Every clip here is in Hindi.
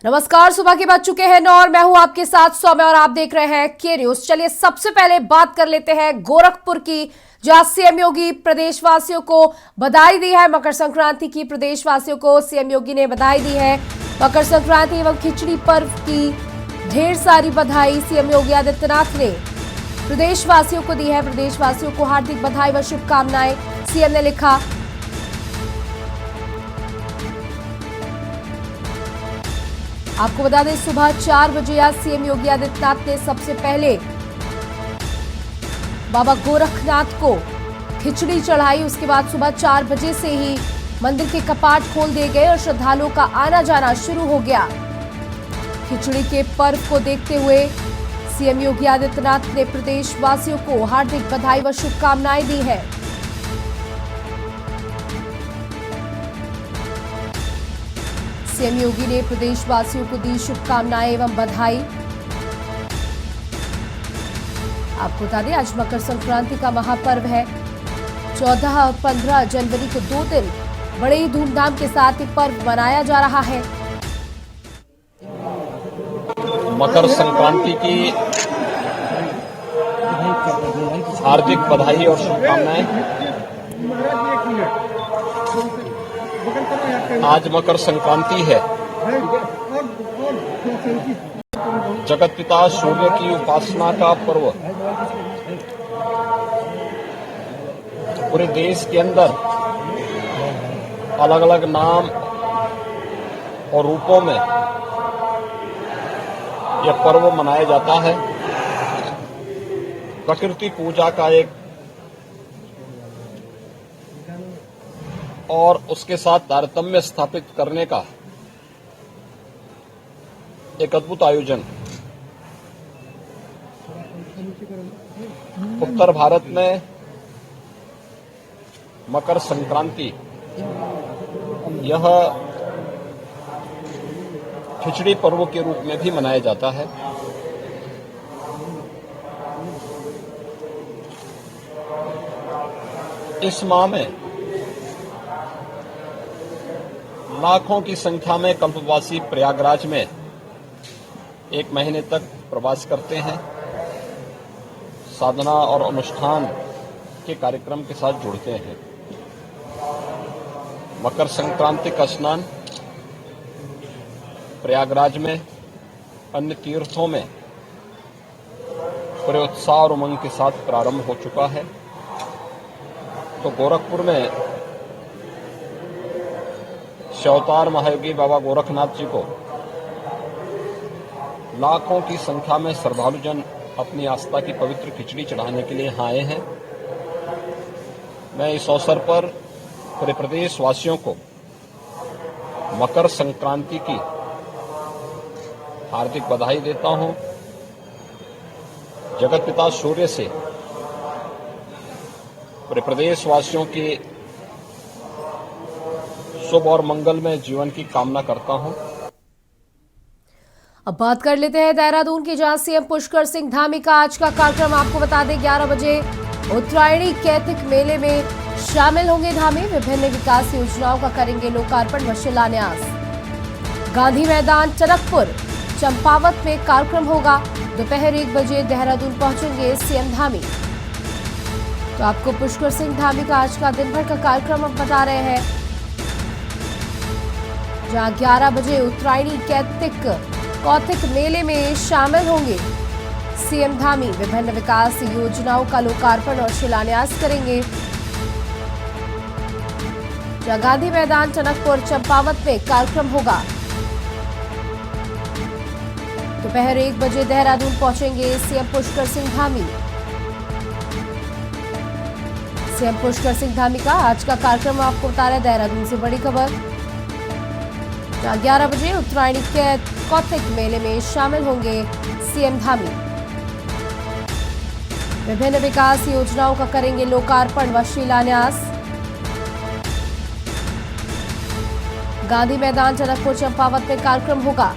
नमस्कार, सुबह के बज चुके हैं 9 और मैं हूं आपके साथ सौम्य और आप देख रहे हैं के न्यूज। चलिए सबसे पहले बात कर लेते हैं गोरखपुर की, जहां सीएम योगी प्रदेशवासियों को बधाई दी है। मकर संक्रांति की प्रदेशवासियों को सीएम योगी ने बधाई दी है। मकर संक्रांति एवं खिचड़ी पर्व की ढेर सारी बधाई सीएम योगी आदित्यनाथ ने प्रदेशवासियों को दी है। प्रदेशवासियों को हार्दिक बधाई व शुभकामनाएं सीएम ने लिखा। आपको बता दें, सुबह 4 बजे आज सीएम योगी आदित्यनाथ ने सबसे पहले बाबा गोरखनाथ को खिचड़ी चढ़ाई। उसके बाद सुबह 4 बजे से ही मंदिर के कपाट खोल दिए गए और श्रद्धालुओं का आना जाना शुरू हो गया। खिचड़ी के पर्व को देखते हुए सीएम योगी आदित्यनाथ ने प्रदेशवासियों को हार्दिक बधाई व शुभकामनाएं दी है। सीएम योगी ने प्रदेशवासियों को दी शुभकामनाएं एवं बधाई। आपको बता दें, आज मकर संक्रांति का महापर्व है। 14 और 15 जनवरी को 2 दिन बड़े ही धूमधाम के साथ ये पर्व मनाया जा रहा है। मकर संक्रांति की हार्दिक बधाई और शुभकामनाएं। आज मकर संक्रांति है। जगत पिता सूर्य की उपासना का पर्व पूरे देश के अंदर अलग अलग नाम और रूपों में यह पर्व मनाया जाता है। प्रकृति पूजा का एक और उसके साथ तारतम्य स्थापित करने का एक अद्भुत आयोजन। उत्तर भारत में मकर संक्रांति यह खिचड़ी पर्व के रूप में भी मनाया जाता है। इस माह में लाखों की संख्या में कल्पवासी प्रयागराज में 1 महीने तक प्रवास करते हैं। साधना और अनुष्ठान के कार्यक्रम के साथ जुड़ते हैं। मकर संक्रांति का स्नान प्रयागराज में, अन्य तीर्थों में पूरे उत्साह और उमंग के साथ प्रारंभ हो चुका है। तो गोरखपुर में अवतार महायोगी बाबा गोरखनाथ जी को लाखों की संख्या में श्रद्धालुजन अपनी आस्था की पवित्र खिचड़ी चढ़ाने के लिए आए हैं। मैं इस अवसर पर पूरे प्रदेश वासियों को मकर संक्रांति की हार्दिक बधाई देता हूं। जगत पिता सूर्य से पूरे प्रदेश वासियों की शुभ और मंगलमय जीवन की कामना करता हूं। अब बात कर लेते हैं देहरादून की, जहां सीएम पुष्कर सिंह धामी का आज का कार्यक्रम आपको बता दें 11 बजे उत्तरायणी कैतिक मेले में शामिल होंगे धामी। विभिन्न विकास योजनाओं का करेंगे लोकार्पण व शिलान्यास। गांधी मैदान टनकपुर चंपावत में कार्यक्रम होगा। दोपहर 1 बजे देहरादून पहुंचेंगे सीएम धामी। तो आपको पुष्कर सिंह धामी का आज का दिन भर का कार्यक्रम अब बता रहे हैं, जहां 11 बजे उत्तरायणी कौतिक मेले में शामिल होंगे सीएम धामी। विभिन्न विकास योजनाओं का लोकार्पण और शिलान्यास करेंगे। जहां गांधी मैदान टनकपुर चंपावत में कार्यक्रम होगा। दोपहर 1 बजे देहरादून पहुंचेंगे सीएम पुष्कर सिंह धामी। सीएम पुष्कर सिंह धामी का आज का कार्यक्रम आपको बता रहे देहरादून से बड़ी खबर। 11 बजे उत्तरायणी कौतिक मेले में शामिल होंगे सीएम धामी। विभिन्न विकास योजनाओं का करेंगे लोकार्पण व शिलान्यास। गांधी मैदान टनकपुर चंपावत में कार्यक्रम होगा।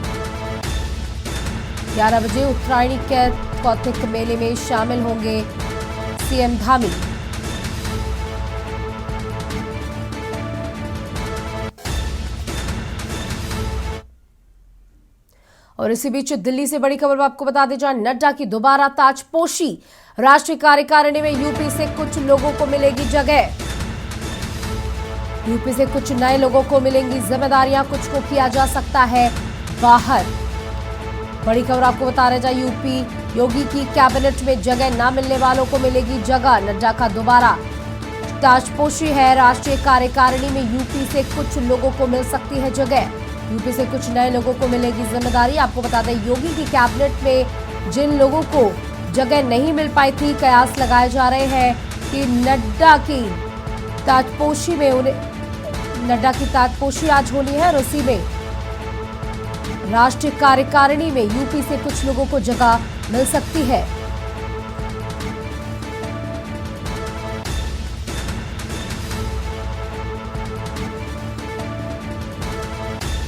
11 बजे उत्तरायणी कौतिक मेले में शामिल होंगे सीएम धामी। और इसी बीच दिल्ली से बड़ी खबर आपको बता दें, जहां नड्डा की दोबारा ताजपोशी। राष्ट्रीय कार्यकारिणी में यूपी से कुछ लोगों को मिलेगी जगह। यूपी से कुछ नए लोगों को मिलेंगी जिम्मेदारियां, कुछ को किया जा सकता है बाहर। बड़ी खबर आपको बता रहे, जहां यूपी योगी की कैबिनेट में जगह न मिलने वालों को मिलेगी जगह। नड्डा का दोबारा ताजपोशी है। राष्ट्रीय कार्यकारिणी में यूपी से कुछ लोगों को मिल सकती है जगह। यूपी से कुछ नए लोगों को मिलेगी जिम्मेदारी। आपको बता दें, योगी की कैबिनेट में जिन लोगों को जगह नहीं मिल पाई थी, कयास लगाए जा रहे हैं कि नड्डा की ताजपोशी आज होनी है। और उसी में राष्ट्रीय कार्यकारिणी में यूपी से कुछ लोगों को जगह मिल सकती है।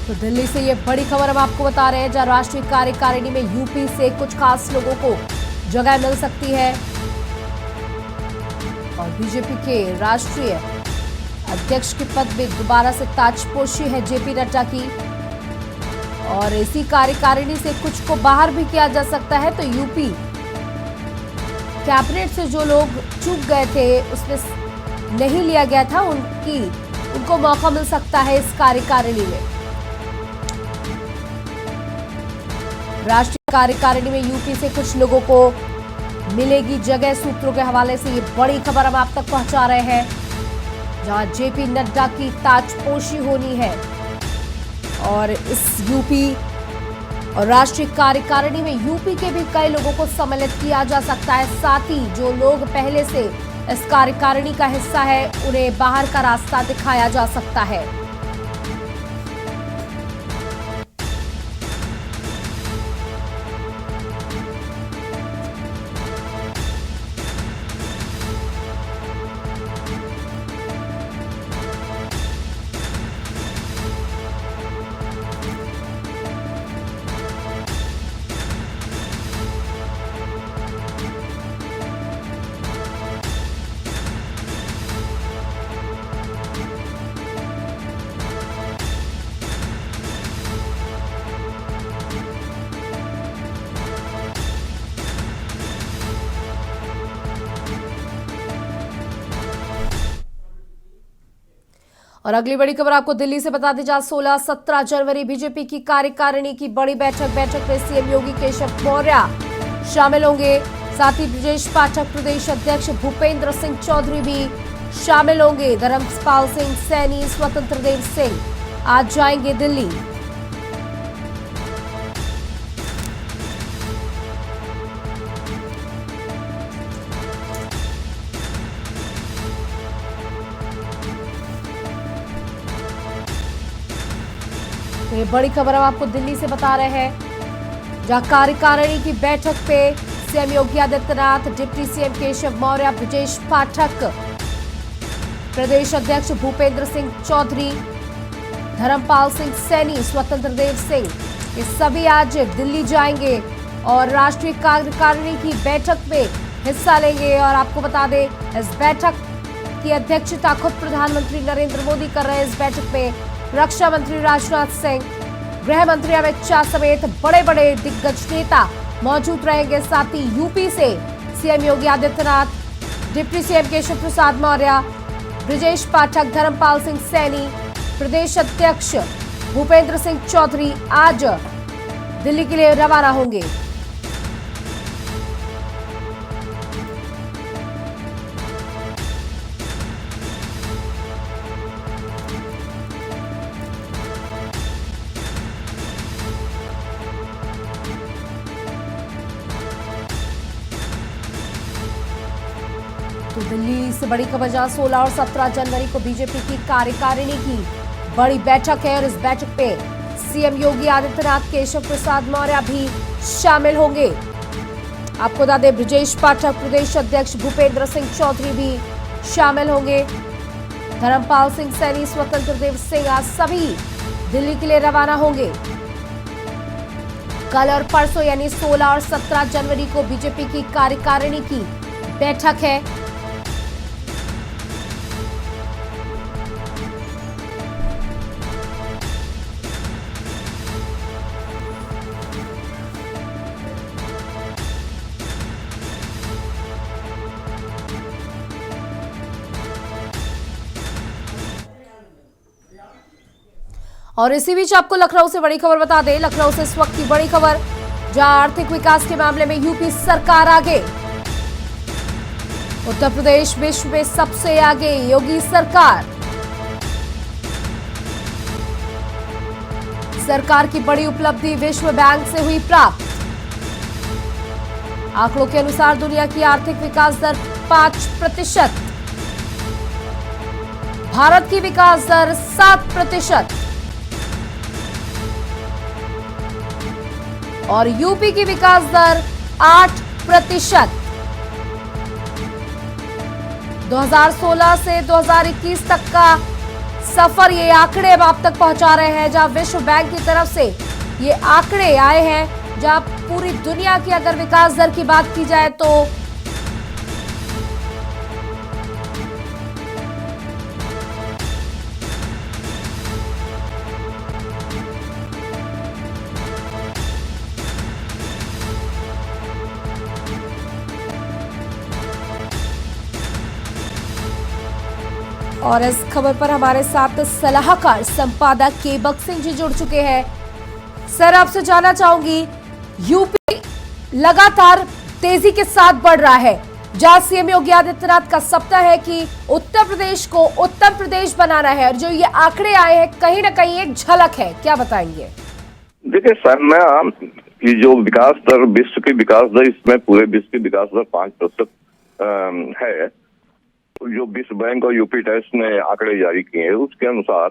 तो दिल्ली से ये बड़ी खबर हम आपको बता रहे हैं, जहां राष्ट्रीय कार्यकारिणी में यूपी से कुछ खास लोगों को जगह मिल सकती है। और बीजेपी के राष्ट्रीय अध्यक्ष के पद में दोबारा से ताजपोशी है जेपी नड्डा की। और इसी कार्यकारिणी से कुछ को बाहर भी किया जा सकता है। तो यूपी कैबिनेट से जो लोग चूक गए थे, उसमें नहीं लिया गया था, उनको मौका मिल सकता है इस कार्यकारिणी में। राष्ट्रीय कार्यकारिणी में यूपी से कुछ लोगों को मिलेगी जगह। सूत्रों के हवाले से ये बड़ी खबर हम आप तक पहुंचा रहे हैं, जहां जेपी नड्डा की ताजपोशी होनी है। और इस यूपी और राष्ट्रीय कार्यकारिणी में यूपी के भी कई लोगों को सम्मिलित किया जा सकता है। साथ ही जो लोग पहले से इस कार्यकारिणी का हिस्सा है, उन्हें बाहर का रास्ता दिखाया जा सकता है। और अगली बड़ी खबर आपको दिल्ली से बता दी, जहां 16-17 जनवरी बीजेपी की कार्यकारिणी की बड़ी बैठक में सीएम योगी केशव मौर्य शामिल होंगे। साथ ही ब्रजेश पाठक प्रदेश अध्यक्ष भूपेंद्र सिंह चौधरी भी शामिल होंगे। धर्मपाल सिंह सैनी, स्वतंत्र देव सिंह आज जाएंगे दिल्ली। तो ये बड़ी खबर हम आपको दिल्ली से बता रहे हैं, जहां कार्यकारिणी की बैठक पे CM Yogi Adityanath, deputy CM Keshav Maurya, Brajesh Pathak, प्रदेश अध्यक्ष भूपेंद्र सिंह चौधरी, धर्मपाल सिंह सैनी, स्वतंत्र देव सिंह, ये सभी आज दिल्ली जाएंगे और राष्ट्रीय कार्यकारिणी की बैठक में हिस्सा लेंगे। और आपको बता दें, इस बैठक की अध्यक्षता खुद प्रधानमंत्री नरेंद्र मोदी कर रहे हैं। इस बैठक में रक्षा मंत्री राजनाथ सिंह, गृह मंत्री अमित शाह समेत बड़े बड़े दिग्गज नेता मौजूद रहेंगे। साथ ही यूपी से CM Yogi Adityanath, deputy CM Keshav Prasad Maurya, Brajesh Pathak, Dharmpal Singh Saini, प्रदेश अध्यक्ष भूपेंद्र सिंह चौधरी आज दिल्ली के लिए रवाना होंगे। तो दिल्ली से बड़ी खबर, जहां 16 और 17 जनवरी को बीजेपी की कार्यकारिणी की बड़ी बैठक है। और इस बैठक पे सीएम योगी आदित्यनाथ, केशव प्रसाद मौर्य भी शामिल होंगे। आपको बता दें, ब्रजेश पाठक, प्रदेश अध्यक्ष भूपेंद्र सिंह चौधरी भी शामिल होंगे। धर्मपाल सिंह सैनी, स्वतंत्र देव सिंह आज सभी दिल्ली के लिए रवाना होंगे। कल और परसों यानी 16 और 17 जनवरी को बीजेपी की कार्यकारिणी की बैठक है। और इसी बीच आपको लखनऊ से बड़ी खबर बता दें। लखनऊ से इस वक्त की बड़ी खबर, जहां आर्थिक विकास के मामले में यूपी सरकार आगे। उत्तर प्रदेश विश्व में सबसे आगे, योगी सरकार। सरकार की बड़ी उपलब्धि विश्व बैंक से हुई प्राप्त। आंकड़ों के अनुसार दुनिया की आर्थिक विकास दर 5%, भारत की विकास दर 7% और यूपी की विकास दर 8%। 2016 से 2021 तक का सफर ये आंकड़े अब आप तक पहुंचा रहे हैं, जहां विश्व बैंक की तरफ से ये आंकड़े आए हैं, जहां पूरी दुनिया की अगर विकास दर की बात की जाए तो और इस खबर पर हमारे साथ सलाहकार संपादक केबक सिंह जी जुड़ चुके हैं। सर, आपसे जानना चाहूंगी, यूपी लगातार तेजी के साथ बढ़ रहा है, जहां सीएम योगी आदित्यनाथ का सपना है कि उत्तर प्रदेश को उत्तम प्रदेश बनाना है, और जो ये आंकड़े आए हैं कहीं ना कहीं एक झलक है, क्या बताएंगे? देखिए सर, ये जो विकास दर, विश्व की विकास दर, इसमें पूरे विश्व की विकास दर 5% है। जो विश्व बैंक और यूपी टेस्ट ने आंकड़े जारी किए हैं उसके अनुसार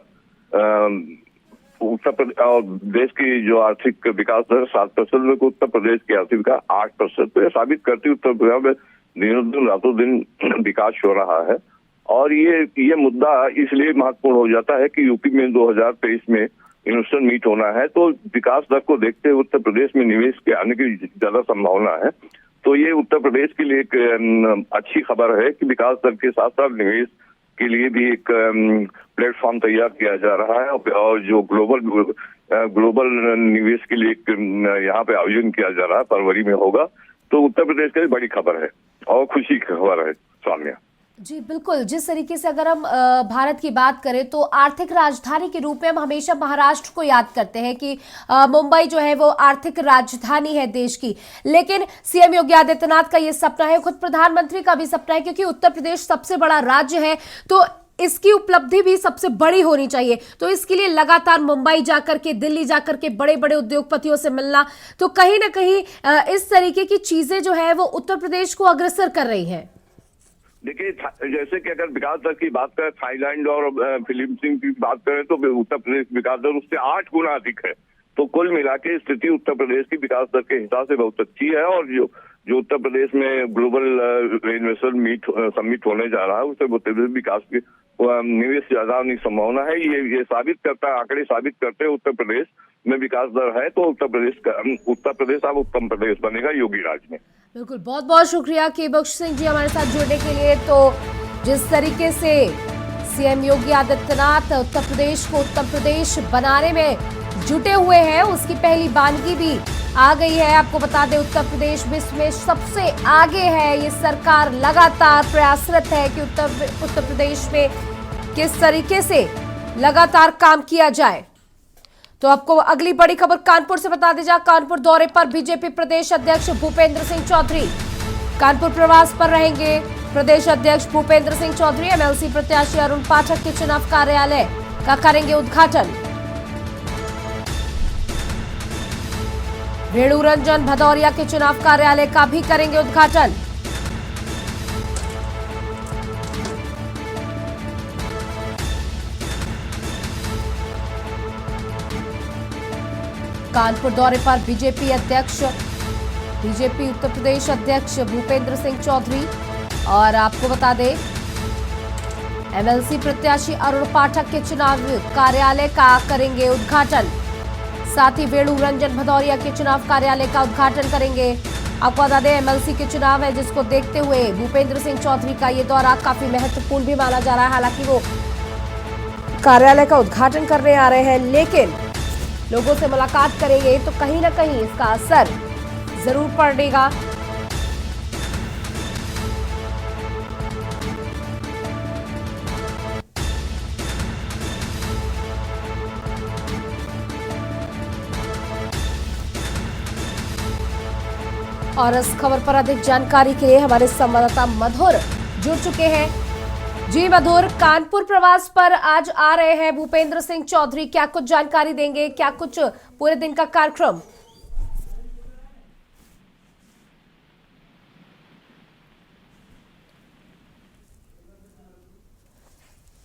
उत्तर प्रदेश और देश की जो आर्थिक विकास दर 7%, उत्तर प्रदेश की आर्थिक विकास 8%। तो ये साबित करती उत्तर प्रदेश में दिनों दिन रातों दिन विकास हो रहा है। और ये मुद्दा इसलिए महत्वपूर्ण हो जाता है कि यूपी में 2023 में इन्वेस्टर मीट होना है, तो विकास दर को देखते हुए उत्तर प्रदेश में निवेश के आने की ज्यादा संभावना है। तो ये उत्तर प्रदेश के लिए एक अच्छी खबर है कि विकास दर के साथ साथ निवेश के लिए भी एक प्लेटफॉर्म तैयार किया जा रहा है, और जो ग्लोबल निवेश के लिए यहाँ पे आयोजन किया जा रहा है, फरवरी में होगा। तो उत्तर प्रदेश की बड़ी खबर है और खुशी की खबर है सामने। जी बिल्कुल, जिस तरीके से अगर हम भारत की बात करें तो आर्थिक राजधानी के रूप में हम हमेशा महाराष्ट्र को याद करते हैं कि मुंबई जो है वो आर्थिक राजधानी है देश की। लेकिन सीएम योगी आदित्यनाथ का ये सपना है, खुद प्रधानमंत्री का भी सपना है, क्योंकि उत्तर प्रदेश सबसे बड़ा राज्य है तो इसकी उपलब्धि भी सबसे बड़ी होनी चाहिए। तो इसके लिए लगातार मुंबई जाकर के, दिल्ली जाकर के बड़े बड़े उद्योगपतियों से मिलना, तो कहीं ना कहीं इस तरीके की चीजें जो है वो उत्तर प्रदेश को अग्रसर कर रही है। देखिए, जैसे कि अगर विकास दर की बात करें, थाईलैंड और फिलीपींस की बात करें, तो उत्तर प्रदेश विकास दर उससे 8 गुना अधिक है। तो कुल मिला के स्थिति उत्तर प्रदेश की विकास दर के हिसाब से बहुत अच्छी है। और जो उत्तर प्रदेश में ग्लोबल इन्वेस्टर समिट होने जा रहा है, उससे उत्तर प्रदेश विकास की निवेश ज्यादा होने की संभावना है। ये साबित करता है, आंकड़े साबित करते हैं उत्तर प्रदेश में विकास दर है, तो उत्तर प्रदेश अब उत्तम प्रदेश बनेगा योगी राज में। बिल्कुल, बहुत बहुत शुक्रिया केबक सिंह जी हमारे साथ जुड़ने के लिए। तो जिस तरीके से सीएम योगी आदित्यनाथ उत्तर प्रदेश को उत्तम प्रदेश बनाने में जुटे हुए हैं, उसकी पहली बानगी भी आ गई है। आपको बता दें, उत्तर प्रदेश विश्व में सबसे आगे है। ये सरकार लगातार प्रयासरत है कि उत्तर प्रदेश में किस तरीके से लगातार काम किया जाए। तो आपको अगली बड़ी खबर कानपुर से बता दी जाए। कानपुर दौरे पर बीजेपी प्रदेश अध्यक्ष भूपेंद्र सिंह चौधरी कानपुर प्रवास पर रहेंगे। प्रदेश अध्यक्ष भूपेंद्र सिंह चौधरी एमएलसी प्रत्याशी अरुण पाठक के चुनाव कार्यालय का करेंगे उद्घाटन। रेणु रंजन भदौरिया के चुनाव कार्यालय का भी करेंगे उद्घाटन। कानपुर दौरे पर बीजेपी उत्तर प्रदेश अध्यक्ष भूपेंद्र सिंह चौधरी और आपको बता दें एमएलसी प्रत्याशी अरुण पाठक के चुनाव कार्यालय का करेंगे उद्घाटन। साथ ही वेणु रंजन भदौरिया के चुनाव कार्यालय का उद्घाटन करेंगे। आपको बता दें, एमएलसी के चुनाव है, जिसको देखते हुए भूपेंद्र सिंह चौधरी का ये दौरा काफी महत्वपूर्ण भी माना जा रहा है। हालांकि वो कार्यालय का उद्घाटन करने आ रहे हैं, लेकिन लोगों से मुलाकात करेंगे तो कहीं ना कहीं इसका असर जरूर पड़ेगा। और इस खबर पर अधिक जानकारी के लिए हमारे संवाददाता मधुर जुड़ चुके हैं। जी मधुर, कानपुर प्रवास पर आज आ रहे हैं भूपेंद्र सिंह चौधरी, क्या कुछ जानकारी देंगे, क्या कुछ पूरे दिन का कार्यक्रम?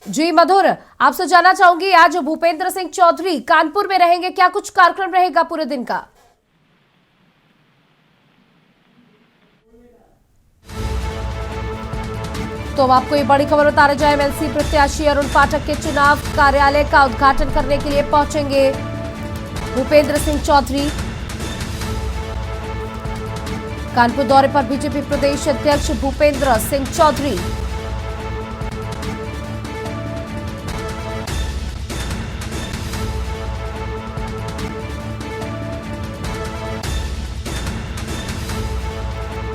जी मधुर, आपसे जानना चाहूंगी, आज भूपेंद्र सिंह चौधरी कानपुर में रहेंगे, क्या कुछ कार्यक्रम रहेगा पूरे दिन का? तो अब आपको ये बड़ी खबर बता रहे जाए, एमएलसी प्रत्याशी अरुण पाठक के चुनाव कार्यालय का उद्घाटन करने के लिए पहुंचेंगे भूपेंद्र सिंह चौधरी। कानपुर दौरे पर बीजेपी प्रदेश अध्यक्ष भूपेंद्र सिंह चौधरी।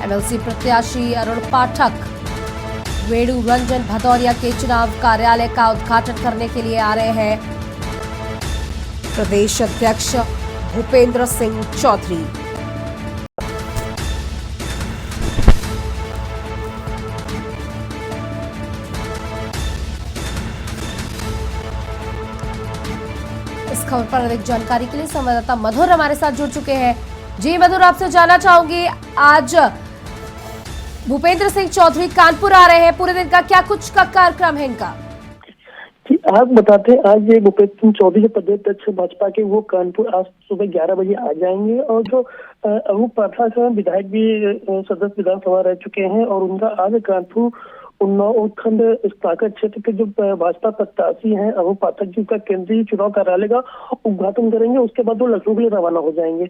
एमएलसी प्रत्याशी अरुण पाठक वेणु रंजन भदौरिया के चुनाव कार्यालय का उद्घाटन करने के लिए आ रहे हैं प्रदेश अध्यक्ष भूपेंद्र सिंह चौधरी। इस खबर पर अधिक जानकारी के लिए संवाददाता मधुर हमारे साथ जुड़ चुके हैं। जी मधुर, आपसे जानना चाहूंगी, आज भूपेंद्र सिंह चौधरी कानपुर आ रहे हैं, पूरे दिन का क्या कुछ का कार्यक्रम है इनका? आप बताते हैं, आज ये भूपेंद्र सिंह चौधरी प्रदेश अध्यक्ष भाजपा के, वो कानपुर आज सुबह 11 बजे आ जाएंगे। और जो अरुण पाठक विधायक भी सदस्य विधानसभा रह चुके हैं, और उनका आज कानपुर उन्नाव उत्खंड ताकत क्षेत्र के जो भाजपा प्रत्याशी हैं अरुण पाठक जी का केंद्रीय चुनाव कार्यालय का उद्घाटन करेंगे। उसके बाद वो लखनऊ के लिए रवाना हो जाएंगे।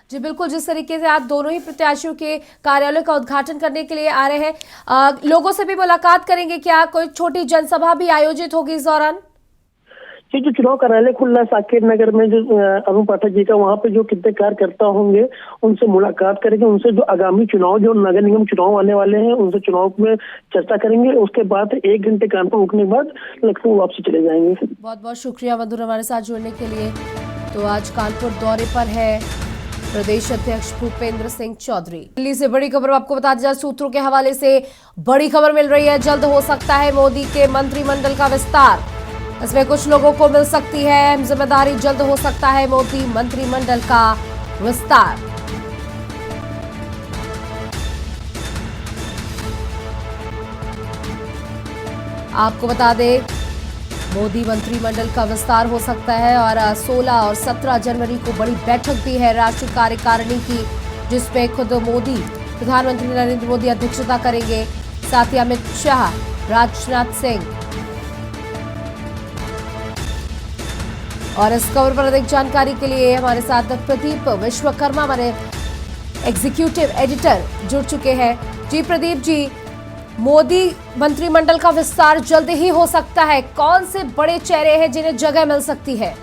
जी बिल्कुल, जिस तरीके से आज दोनों ही प्रत्याशियों के कार्यालय का उद्घाटन करने के लिए आ रहे हैं, लोगों से भी मुलाकात करेंगे, क्या कोई छोटी जनसभा भी आयोजित होगी इस दौरान? ये जो चुनाव कार्यालय खुल रहा है साकेत नगर में, जो अरुण पाठक जी का, वहाँ पे जो कितने कार्यकर्ता होंगे उनसे मुलाकात करेंगे, उनसे जो आगामी चुनाव, जो नगर निगम चुनाव आने वाले हैं, उनसे चुनाव में चर्चा करेंगे। उसके बाद 1 घंटे कानपुर रुकने के बाद लखनऊ वापसी चले जाएंगे। बहुत बहुत शुक्रिया मधुर हमारे साथ जुड़ने के लिए। तो आज कानपुर दौरे पर है प्रदेश अध्यक्ष भूपेंद्र सिंह चौधरी। दिल्ली से बड़ी खबर आपको बता दिया, सूत्रों के हवाले से बड़ी खबर मिल रही है, जल्द हो सकता है मोदी के मंत्रिमंडल का विस्तार। इसमें कुछ लोगों को मिल सकती है अहम जिम्मेदारी, जल्द हो सकता है मोदी मंत्रिमंडल का विस्तार। आपको बता दें, मोदी मंत्रिमंडल का विस्तार हो सकता है और 16 और 17 जनवरी को बड़ी बैठक भी है राष्ट्रीय कार्यकारिणी की, जिसमें खुद मोदी, प्रधानमंत्री नरेंद्र मोदी अध्यक्षता करेंगे, साथ ही अमित शाह, राजनाथ सिंह। और इस खबर पर अधिक जानकारी के लिए हमारे साथ प्रदीप विश्वकर्मा, हमारे एग्जीक्यूटिव एडिटर, जुड़ चुके हैं। जी प्रदीप जी, मोदी मंत्रिमंडल का विस्तार जल्द ही हो सकता है, कौन से बड़े चेहरे हैं जिन्हें जगह मिल सकती है?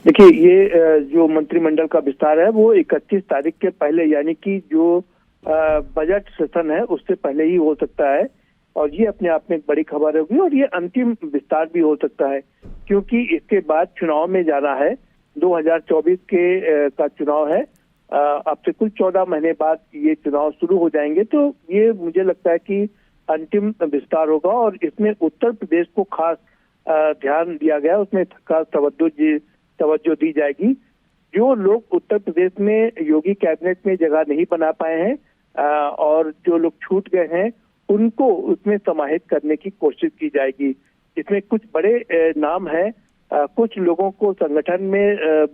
देखिए, ये जो मंत्रिमंडल का विस्तार है वो 31 तारीख के पहले, यानी कि जो बजट सेशन है उससे पहले ही हो सकता है। और ये अपने आप में एक बड़ी खबर होगी, और ये अंतिम विस्तार भी हो सकता है, क्योंकि इसके बाद चुनाव में जाना है। 2024 के का चुनाव है, अब से कुल 14 महीने बाद ये चुनाव शुरू हो जाएंगे। तो ये मुझे लगता है कि अंतिम विस्तार होगा, और इसमें उत्तर प्रदेश को खास ध्यान दिया गया, उसमें खास तवज्जो दी जाएगी। जो लोग उत्तर प्रदेश में योगी कैबिनेट में जगह नहीं बना पाए हैं और जो लोग छूट गए हैं, उनको उसमें समाहित करने की कोशिश की जाएगी। इसमें कुछ बड़े नाम हैं, कुछ लोगों को संगठन में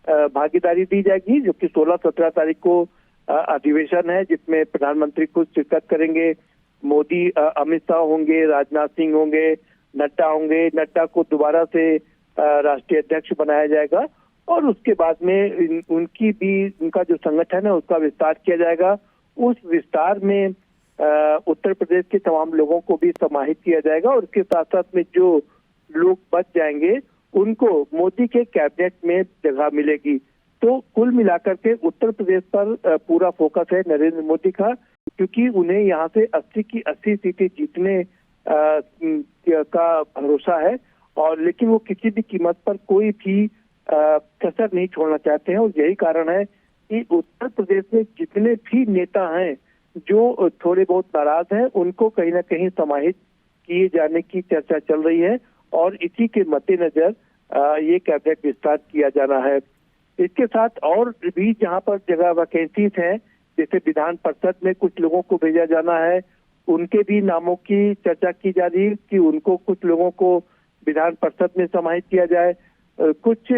भागीदारी दी जाएगी, जो कि 16-17 तारीख को अधिवेशन है, जिसमें प्रधानमंत्री खुद शिरकत करेंगे। मोदी, अमित शाह होंगे, राजनाथ सिंह होंगे, नड्डा होंगे। नड्डा को दोबारा से राष्ट्रीय अध्यक्ष बनाया जाएगा, और उसके बाद में उनका जो संगठन है उसका विस्तार किया जाएगा। उस विस्तार में उत्तर प्रदेश के तमाम लोगों को भी समाहित किया जाएगा, और उसके साथ साथ में जो लोग बच जाएंगे उनको मोदी के कैबिनेट में जगह मिलेगी। तो कुल मिलाकर के उत्तर प्रदेश पर पूरा फोकस है नरेंद्र मोदी का, क्योंकि उन्हें यहाँ से 80 की 80 सीटें जीतने का भरोसा है, और लेकिन वो किसी भी कीमत पर कोई भी कसर नहीं छोड़ना चाहते हैं। और यही कारण है कि उत्तर प्रदेश में जितने भी नेता हैं जो थोड़े बहुत नाराज हैं, उनको कहीं ना कहीं समाहित किए जाने की चर्चा चल रही है और इसी के मद्देनजर ये कैबिनेट विस्तार किया जाना है। इसके साथ और भी जहां पर जगह वैकेंसीज हैं, जैसे विधान परिषद में कुछ लोगों को भेजा जाना है, उनके भी नामों की चर्चा की जा रही है कि उनको कुछ लोगों को विधान परिषद में समाहित किया जाए। कुछ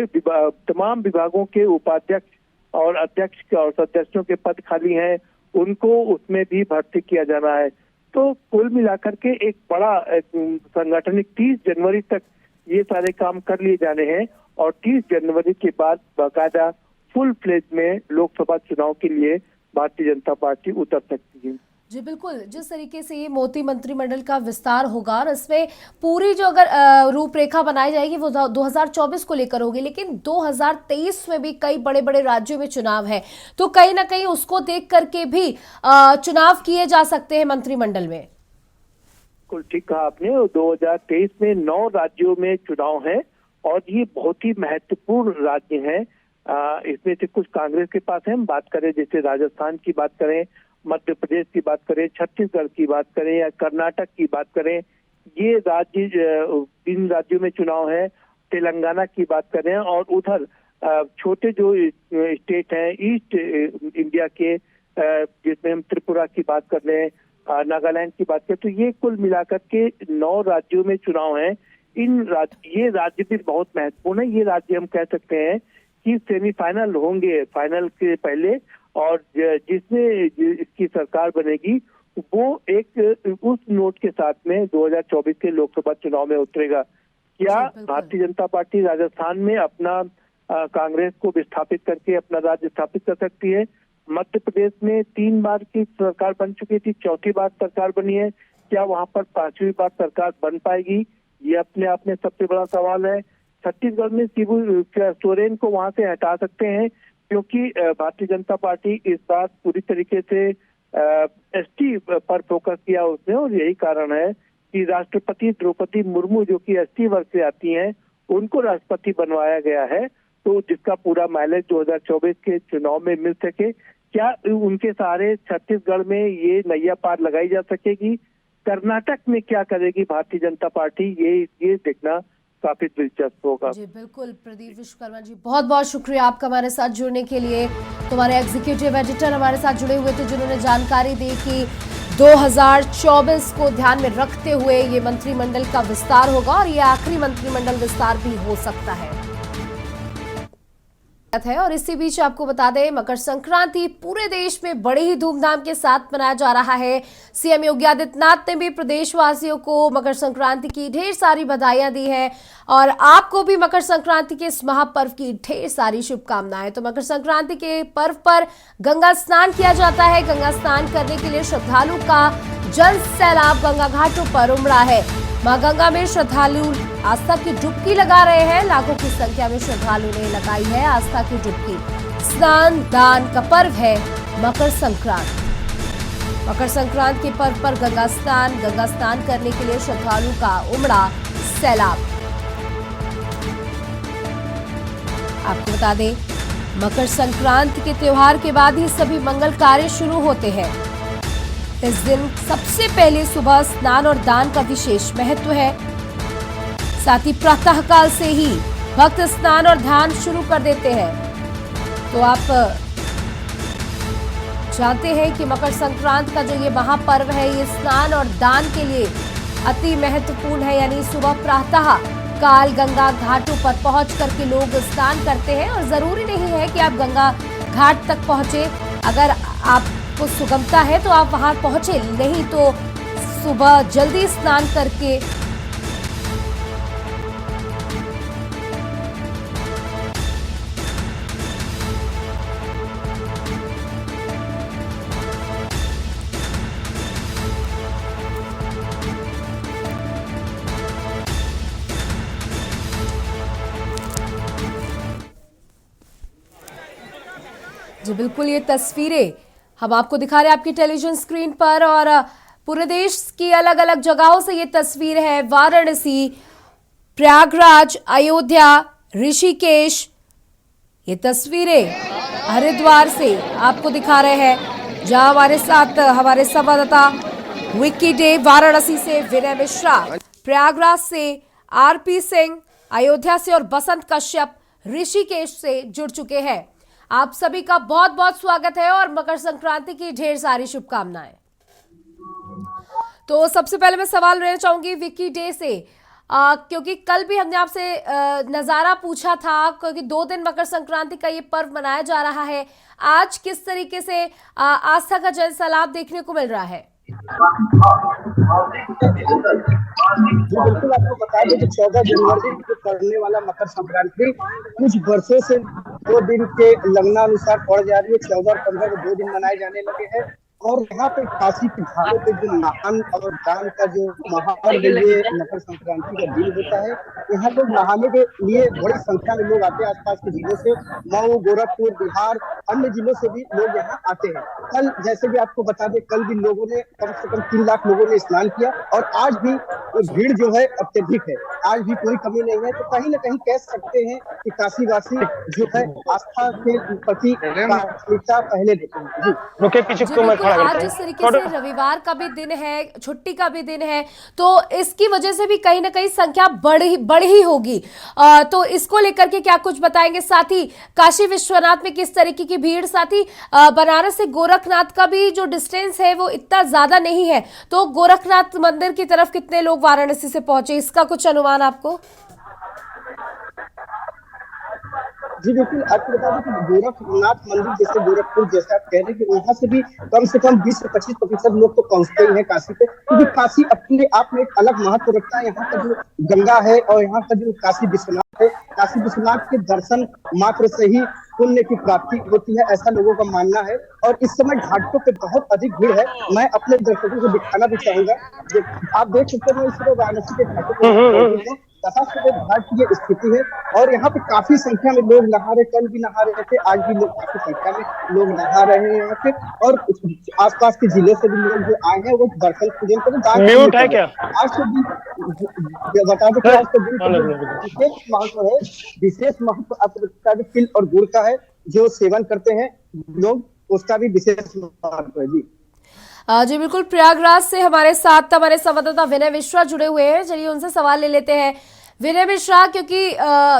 तमाम विभागों के उपाध्यक्ष और अध्यक्ष और सदस्यों के पद खाली हैं, उनको उसमें भी भर्ती किया जाना है। तो कुल मिलाकर के एक बड़ा संगठनिक 30 जनवरी तक ये सारे काम कर लिए जाने हैं और 30 जनवरी के बाद बाकायदा फुल फ्लेज में लोकसभा चुनाव के लिए भारतीय जनता पार्टी उतर सकती है। जी बिल्कुल, जिस तरीके से ये मोदी मंत्रिमंडल का विस्तार होगा और इसमें पूरी जो अगर रूपरेखा बनाई जाएगी वो 2024 को लेकर होगी, लेकिन 2023 में भी कई बड़े बड़े राज्यों में चुनाव है, तो कहीं ना कहीं उसको देख करके भी चुनाव किए जा सकते हैं मंत्रिमंडल में। बिल्कुल ठीक कहा आपने। 2023 में 9 राज्यों में चुनाव है और ये बहुत ही महत्वपूर्ण राज्य हैं। इसमें से कुछ कांग्रेस के पास है, हम बात करें जैसे राजस्थान की बात करें, मध्य प्रदेश की बात करें, छत्तीसगढ़ की बात करें या कर्नाटक की बात करें, ये राज्य 3 राज्यों में चुनाव है। तेलंगाना की बात करें और उधर छोटे जो स्टेट हैं ईस्ट इंडिया के, जिसमें हम त्रिपुरा की बात कर रहे हैं, नागालैंड की बात करें, तो ये कुल मिलाकर के 9 राज्यों में चुनाव है। ये राज्य भी बहुत महत्वपूर्ण है। ये राज्य हम कह सकते हैं कि सेमीफाइनल होंगे फाइनल के पहले, और जिसमें इसकी सरकार बनेगी वो एक उस नोट के साथ में 2024 के लोकसभा चुनाव में उतरेगा। क्या भारतीय जनता पार्टी राजस्थान में अपना कांग्रेस को विस्थापित करके अपना राज्य स्थापित कर सकती है? मध्य प्रदेश में 3 बार की सरकार बन चुकी थी, 4थी बार सरकार बनी है, क्या वहां पर 5वीं बार सरकार बन पाएगी? ये अपने आप में सबसे बड़ा सवाल है। छत्तीसगढ़ में शिबू सोरेन को वहां से हटा सकते हैं क्योंकि भारतीय जनता पार्टी इस बार पूरी तरीके से एसटी पर फोकस किया उसने, और यही कारण है कि राष्ट्रपति द्रौपदी मुर्मू जो कि एसटी वर्ग से आती हैं, उनको राष्ट्रपति बनवाया गया है, तो जिसका पूरा माइलेज 2024 के चुनाव में मिल सके। क्या उनके सहारे छत्तीसगढ़ में ये नैया पार लगाई जा सकेगी? कर्नाटक में क्या करेगी भारतीय जनता पार्टी, ये देखना काफी दिलचस्प होगा। जी बिल्कुल प्रदीप विश्वकर्मा जी, बहुत बहुत शुक्रिया आपका हमारे साथ जुड़ने के लिए। तुम्हारे एग्जीक्यूटिव एडिटर हमारे साथ जुड़े हुए थे जिन्होंने जानकारी दी कि 2024 को ध्यान में रखते हुए ये मंत्रिमंडल का विस्तार होगा और ये आखिरी मंत्रिमंडल विस्तार भी हो सकता है। और इसी बीच आपको बता दें, मकर संक्रांति पूरे देश में बड़े ही धूमधाम के साथ मनाया जा रहा है। सीएम योगी आदित्यनाथ ने भी प्रदेशवासियों को मकर संक्रांति की ढेर सारी बधाइयां दी हैं और आपको भी मकर संक्रांति के इस महापर्व की ढेर सारी शुभकामनाएं। तो मकर संक्रांति के पर्व पर गंगा स्नान किया जाता है। गंगा स्नान करने के लिए श्रद्धालु का जल सैलाब गंगा घाटों पर उमड़ा है। मां गंगा में श्रद्धालु आस्था की डुबकी लगा रहे हैं। लाखों की संख्या में श्रद्धालु ने लगाई है आस्था की डुबकी। स्नान दान का पर्व है मकर संक्रांति। मकर संक्रांति के पर्व पर गंगा स्नान करने के लिए श्रद्धालु का उमड़ा सैलाब। आपको बता दें, मकर संक्रांति के त्योहार के बाद ही सभी मंगल कार्य शुरू होते हैं। इस दिन सबसे पहले सुबह स्नान और दान का विशेष महत्व है। साथ ही प्रातःकाल से ही भक्त स्नान और ध्यान शुरू कर देते हैं। तो आप जानते हैं कि मकर संक्रांति का जो ये महापर्व है, ये स्नान और दान के लिए अति महत्वपूर्ण है। यानी सुबह प्रातः काल गंगा घाटों पर पहुंच करके लोग स्नान करते हैं और जरूरी नहीं है कि आप गंगा घाट तक पहुंचे। अगर आपको सुगमता है तो आप वहां पहुंचे, नहीं तो सुबह जल्दी स्नान करके जी बिल्कुल, ये तस्वीरें हम आपको दिखा रहे हैं आपकी टेलीविजन स्क्रीन पर और पूरे देश की अलग अलग जगहों से ये तस्वीर है। वाराणसी, प्रयागराज, अयोध्या, ऋषिकेश, ये तस्वीरें हरिद्वार से आपको दिखा रहे हैं, जहां हमारे साथ हमारे संवाददाता विक्की डे, वाराणसी से विनय मिश्रा, प्रयागराज से आरपी सिंह, अयोध्या से और बसंत कश्यप ऋषिकेश से जुड़ चुके हैं। आप सभी का बहुत बहुत स्वागत है और मकर संक्रांति की ढेर सारी शुभकामनाएं। तो सबसे पहले मैं सवाल लेना चाहूंगी विक्की डे से, क्योंकि कल भी हमने आपसे नज़ारा पूछा था, क्योंकि 2 दिन मकर संक्रांति का ये पर्व मनाया जा रहा है। आज किस तरीके से आस्था का जन सैलाब देखने को मिल रहा है? बिल्कुल, आपको बता दें कि 14 जनवरी को पड़ने वाला मकर संक्रांति कुछ वर्षों से 2 दिन के लग्नानुसार पड़ जा रही है। 14 और 15 को 2 दिन मनाए जाने लगे हैं और यहाँ पे काशी के घाटों पे जो नहान और दान का जो महापर्व ये मकर संक्रांति का दिन होता है, यहाँ लोग नहाने के लिए बड़ी संख्या में लोग आते हैं। आसपास के जिलों से, मऊ, गोरखपुर, बिहार, अन्य जिलों से भी लोग यहाँ आते हैं। कल जैसे भी आपको बता दें, कल भी लोगों ने कम से कम 3 लाख लोगों ने स्नान किया और आज भी भीड़ जो है अत्यधिक है, आज भी कोई कमी नहीं है। तो कहीं ना कहीं कह सकते हैं कि काशीवासी जो है आस्था के प्रति प्राथमिकता पहले देते हैं। जी, आज जिस तरीके से रविवार का भी दिन है, छुट्टी का भी दिन है, तो इसकी वजह से भी कहीं ना कहीं संख्या बढ़ ही होगी। तो इसको लेकर के क्या कुछ बताएंगे? साथ ही काशी विश्वनाथ में किस तरीके की भीड़, साथ ही बनारस से गोरखनाथ का भी जो डिस्टेंस है वो इतना ज्यादा नहीं है, तो गोरखनाथ मंदिर की तरफ कितने लोग वाराणसी से पहुंचे, इसका कुछ अनुमान आपको? जी बिल्कुल, आपको बता दें कि गोरखनाथ मंदिर जैसे गोरखपुर जैसा आप कह रहे हैं कि वहां से भी कम से कम 20 से 25% लोग तो पहुंचते ही हैं काशी पे, क्योंकि काशी अपने आप में एक अलग महत्व रखता है। यहाँ का जो गंगा है और यहाँ का जो काशी विश्वनाथ है, काशी विश्वनाथ के दर्शन मात्र से ही पुण्य की प्राप्ति होती है, ऐसा लोगों का मानना है। और इस समय घाटों पे बहुत अधिक भीड़ है। मैं अपने दर्शकों को दिखाना भी चाहूंगा, आप देख सकते हैं इस समय वाराणसी के घाटों पे तथा घाट की ये स्थिति है और यहाँ पे काफी संख्या में लोग नहा रहे, कल भी नहा रहे थे, आज भी लोग काफी संख्या में लोग नहा रहे हैं यहाँ पे। और आसपास के जिले से भी लोग जो आए हैं वो दर्शन पूजन करें। म्यूट है क्या? आज से भी बता दें कि आज के दिन विशेष महत्व है, विशेष महत्व आपको तिल और गुड़ का है, जो सेवन करते हैं लोग, उसका भी विशेष महत्व है। जी जी बिल्कुल, प्रयागराज से हमारे साथ हमारे संवाददाता विनय मिश्रा जुड़े हुए हैं। चलिए उनसे सवाल ले लेते हैं। विनय मिश्रा, क्योंकि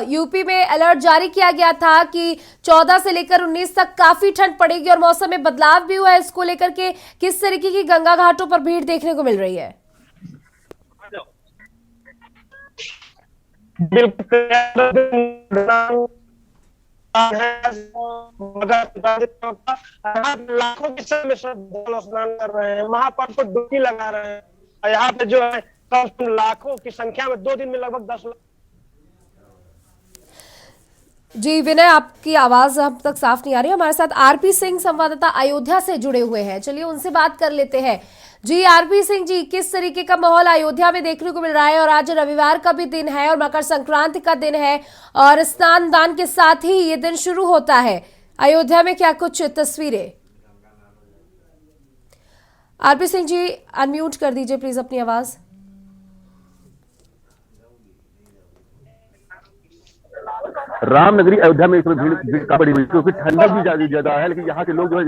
यूपी में अलर्ट जारी किया गया था कि 14 से लेकर 19 तक काफी ठंड पड़ेगी और मौसम में बदलाव भी हुआ है, इसको लेकर के किस तरीके की गंगा घाटों पर भीड़ देखने को मिल रही है? लाखों की संख्या में श्रद्धालु स्नान कर रहे हैं, महापर्व पर डुबकी लगा रहे हैं। यहाँ पे जो है लाखों की संख्या में 2 दिन में लगभग 10 लाख। जी विनय, आपकी आवाज अब तक साफ नहीं आ रही। हमारे साथ आरपी सिंह संवाददाता अयोध्या से जुड़े हुए हैं, चलिए उनसे बात कर लेते हैं। जी आरपी सिंह जी, किस तरीके का माहौल अयोध्या में देखने को मिल रहा है? और आज रविवार का भी दिन है और मकर संक्रांति का दिन है और स्नान दान के साथ ही ये दिन शुरू होता है। अयोध्या में क्या कुछ तस्वीरें? आरपी सिंह जी अनम्यूट कर दीजिए प्लीज अपनी आवाज। रामनगरी अयोध्या में इसमें भीड़ का बड़ी हुई, क्योंकि ठंडक भी ज्यादा है, लेकिन यहाँ के लोग जो है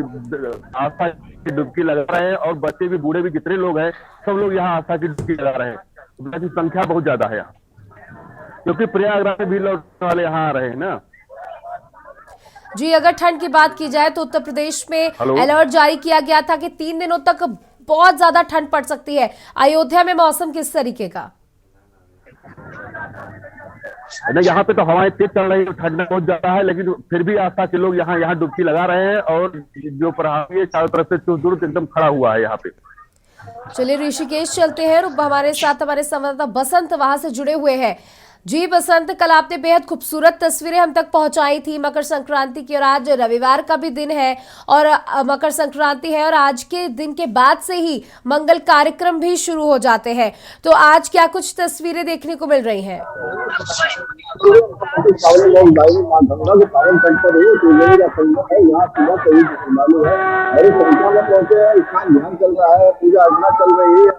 आस्था की डुबकी लगा रहे हैं और बच्चे भी बूढ़े भी जितने लोग हैं सब लोग यहाँ आस्था की डुबकी लगा रहे हैं। तो संख्या बहुत ज्यादा है यहाँ, क्योंकि प्रयागराज में भीड़ लौटने वाले यहाँ आ रहे हैं ना। जी, अगर ठंड की बात की जाए तो उत्तर प्रदेश में अलर्ट जारी किया गया था कि 3 दिनों तक बहुत ज्यादा ठंड पड़ सकती है। अयोध्या में मौसम किस तरीके का? यहाँ पे तो हवाएं तेज चल रही है, ठंड बहुत ज्यादा है, लेकिन फिर भी आस्था के लोग यहाँ डुबकी लगा रहे हैं और जो प्रभावी है चारों तरफ से चुस्त एकदम खड़ा हुआ है यहाँ पे। चलिए ऋषिकेश चलते हैं, हमारे साथ हमारे संवाददाता बसंत वहां से जुड़े हुए हैं। जी बसंत, कल आपने बेहद खूबसूरत तस्वीरें हम तक पहुंचाई थी मकर संक्रांति की, और आज रविवार का भी दिन है और मकर संक्रांति है और आज के दिन के बाद से ही मंगल कार्यक्रम भी शुरू हो जाते हैं, तो आज क्या कुछ तस्वीरें देखने को मिल रही हैं? पूजा अर्चना चल रही है।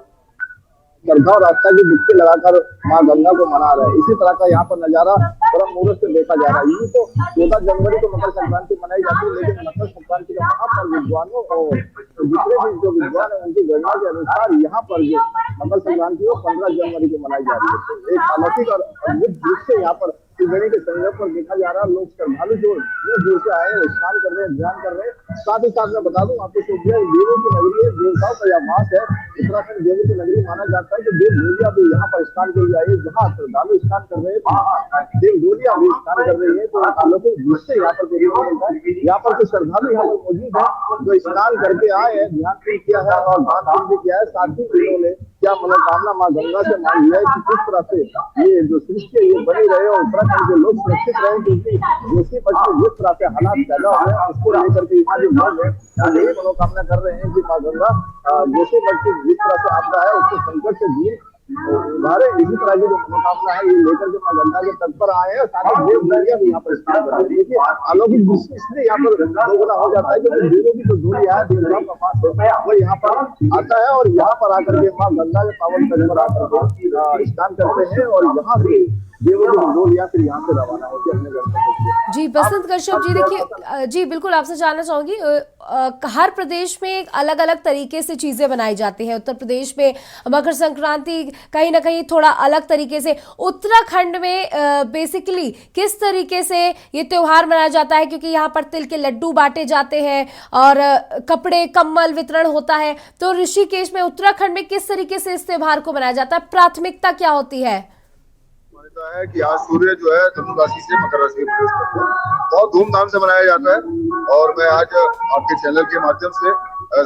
श्रद्धा और आस्था की डुबकी लगाकर माँ गंगा को मना रहे हैं। इसी तरह का यहाँ पर नजारा ब्रह्म मुहूर्त से देखा जा रहा है। यूं तो 14 जनवरी को मकर संक्रांति मनाई जाती है, लेकिन मकर संक्रांति का महापर्व विद्वानों और जितने भी जो विद्वान है उनकी गणना के अनुसार यहाँ पर जो मकर संक्रांति को 15 जनवरी को मनाई जा रही है। एक अलौकिक और अद्भुत दृश्य यहाँ पर त्रिवेणी के संगम पर देखा जा रहा है। लोग श्रद्धालु जो दूर से आए हैं स्नान कर रहे हैं, ध्यान कर रहे हैं। साथ ही साथ मैं बता दूं आपको देवों की नगरी है, देवताओं का यह वास है। उत्तराखंड देवों की नगरी माना जाता है कि देव डोलिया भी यहाँ पर स्नान के लिए आई है। जहाँ श्रद्धालु स्नान कर रहे हैं देव डोलिया भी स्नान कर रही है। तो अलौकिक दृश्य यहाँ पर देखने को मिलता है। यहाँ पर कुछ श्रद्धालु यहाँ पर मौजूद है जो स्नान करके आए हैं, ध्यान किया है और दान भी किया है। साथ ही उन्होंने क्या मनोकामना माँ गंगा से मांगी है कि किस तरह से ये जो सृष्टि है ये बनी रहे और उत्तराखंड के लोग सुरक्षित रहे, क्योंकि जोशी पक्ष में जिस तरह से हालात पैदा हुए हैं उसको लेकर के यहाँ जो लोग हैं यही मनोकामना कर रहे हैं कि माँ गंगा जोशी पक्ष की जिस तरह से आपदा है उसको संकट से दूर उभारे। इसी तरह की जो मनोकामना है ये लेकर के माँ गंगा के तट पर आए हैं। साथ ही देव डोलिया भी यहाँ पर स्नान कर रहे हैं। देखिए अलौकिक दृश्य इसलिए यहाँ पर दोगुना हो जाता है क्योंकि देवों की जो डोलिया है देवताओं का पास है वो यहाँ पर आता है और यहाँ पर आकर के माँ गंगा के पावन तट पर आकर के स्नान करते हैं और यहाँ से देवों की डोलिया फिर यहाँ से रवाना होती है अपने घर। जी बसंत कश्यप जी, देखिए जी बिल्कुल आपसे जानना चाहूंगी, हर प्रदेश में एक अलग अलग तरीके से चीजें बनाई जाती हैं। उत्तर प्रदेश में मकर संक्रांति कहीं ना कहीं थोड़ा अलग तरीके से, उत्तराखंड में बेसिकली किस तरीके से ये त्योहार मनाया जाता है, क्योंकि यहाँ पर तिल के लड्डू बांटे जाते हैं और कपड़े कंबल वितरण होता है। तो ऋषिकेश में उत्तराखंड में किस तरीके से इस त्योहार को मनाया जाता है, प्राथमिकता क्या होती है? है कि आज सूर्य जो है धनु राशि से मकर राशि में प्रवेश करता है, बहुत धूमधाम से मनाया जाता है। और मैं आज आपके चैनल के माध्यम से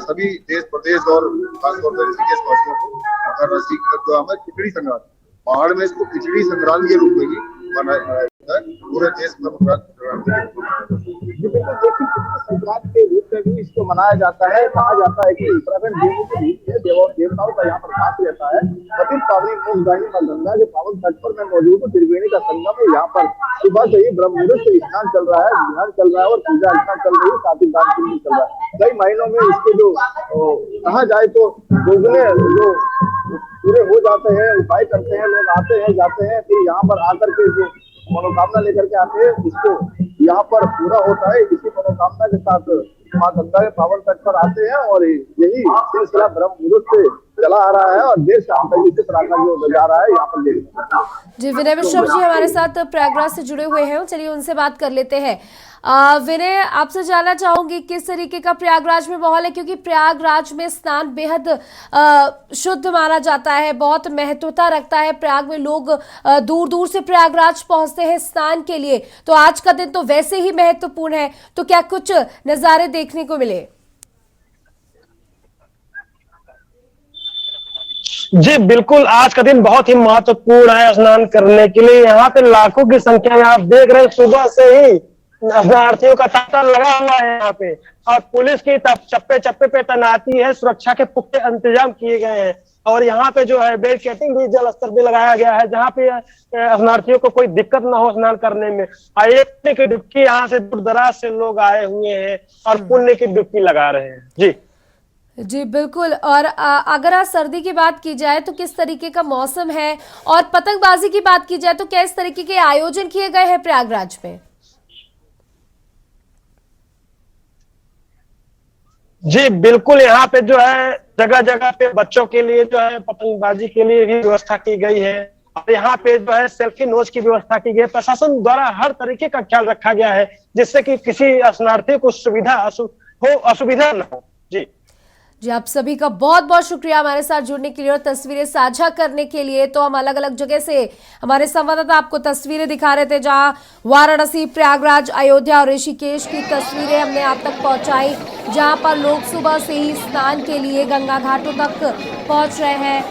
सभी देश प्रदेश और खासतौर पर ऋषिकेश वासियों को मकर राशि का जो हमें खिचड़ी संक्रांति, पहाड़ में इसको खिचड़ी संक्रांति के रूप में ही मनाया जाता है। पूरे देश में मकर संक्रांति के रूप में भी इसको मनाया जाता है। कहा जाता है कि उत्तराखंड देवों के रूप में देवताओं का यहाँ पर वास रहता है। पतित पावनी मूंगदानी मां गंगा के पावन तट पर मैं मौजूद हूँ। त्रिवेणी का संगम है, यहाँ पर सुबह से ही ब्रह्म मुहूर्त से स्नान चल रहा है, ध्यान चल रहा है और पूजा अर्चना चल रही है, साथ ही दान पुण्य चल रहा है। कई महीनों में इसके जो कहा जाए तो दोगुने जो पूरे हो जाते हैं, उपाय करते हैं, लोग आते हैं जाते हैं, फिर यहाँ पर आकर के जो मनोकामना लेकर के आते हैं उसको यहाँ पर पूरा होता है। इसी मनोकामना के साथ माँ गंगा के पावन तट पर आते हैं और यही सिलसिला ब्रह्म मुहूर्त से चला आ रहा है और देर शाम तक इसी तरह का जो नजारा है यहाँ पर देखने। जी विनय विश्व जी हमारे साथ प्रयागराज से जुड़े हुए हैं, चलिए उनसे बात कर लेते हैं। विनय, आपसे जानना चाहूंगी किस तरीके का प्रयागराज में माहौल है, क्योंकि प्रयागराज में स्नान बेहद शुद्ध माना जाता है, बहुत महत्वता रखता है। प्रयाग में लोग दूर दूर से प्रयागराज पहुंचते हैं स्नान के लिए, तो आज का दिन तो वैसे ही महत्वपूर्ण है। तो क्या कुछ नजारे देखने को मिले? जी बिल्कुल, आज का दिन बहुत ही महत्वपूर्ण है स्नान करने के लिए। यहाँ पे लाखों की संख्या में आप देख रहे हैं, सुबह से ही शरणार्थियों का तांता लगा हुआ है यहाँ पे और पुलिस की चप्पे चप्पे पे तैनाती है, सुरक्षा के पुख्ते इंतजाम किए गए हैं। और यहाँ पे जो है बैरिकेडिंग भी, जल स्तर भी लगाया गया है जहाँ पे शरणार्थियों को कोई दिक्कत ना हो स्नान करने में। एक की डुबकी यहाँ से दूर दराज से लोग आए हुए हैं और पुण्य की डुबकी लगा रहे हैं। जी जी बिल्कुल। और अगर आज सर्दी की बात की जाए तो किस तरीके का मौसम है, और पतंगबाजी की बात की जाए तो क्या इस तरीके के आयोजन किए गए हैं प्रयागराज में? जी बिल्कुल, यहाँ पे जो है जगह जगह पे बच्चों के लिए जो है पतंगबाजी के लिए भी व्यवस्था की गई है और यहाँ पे जो है सेल्फी नोच की व्यवस्था की गई है। प्रशासन द्वारा हर तरीके का ख्याल रखा गया है जिससे कि किसी शरणार्थी को असुविधा न हो। जी आप सभी का बहुत बहुत शुक्रिया हमारे साथ जुड़ने के लिए और तस्वीरें साझा करने के लिए। तो हम अलग अलग जगह से हमारे संवाददाता आपको तस्वीरें दिखा रहे थे, जहां वाराणसी, प्रयागराज, अयोध्या और ऋषिकेश की तस्वीरें हमने आप तक पहुंचाई, जहां पर लोग सुबह से ही स्नान के लिए गंगा घाटों तक पहुंच रहे हैं।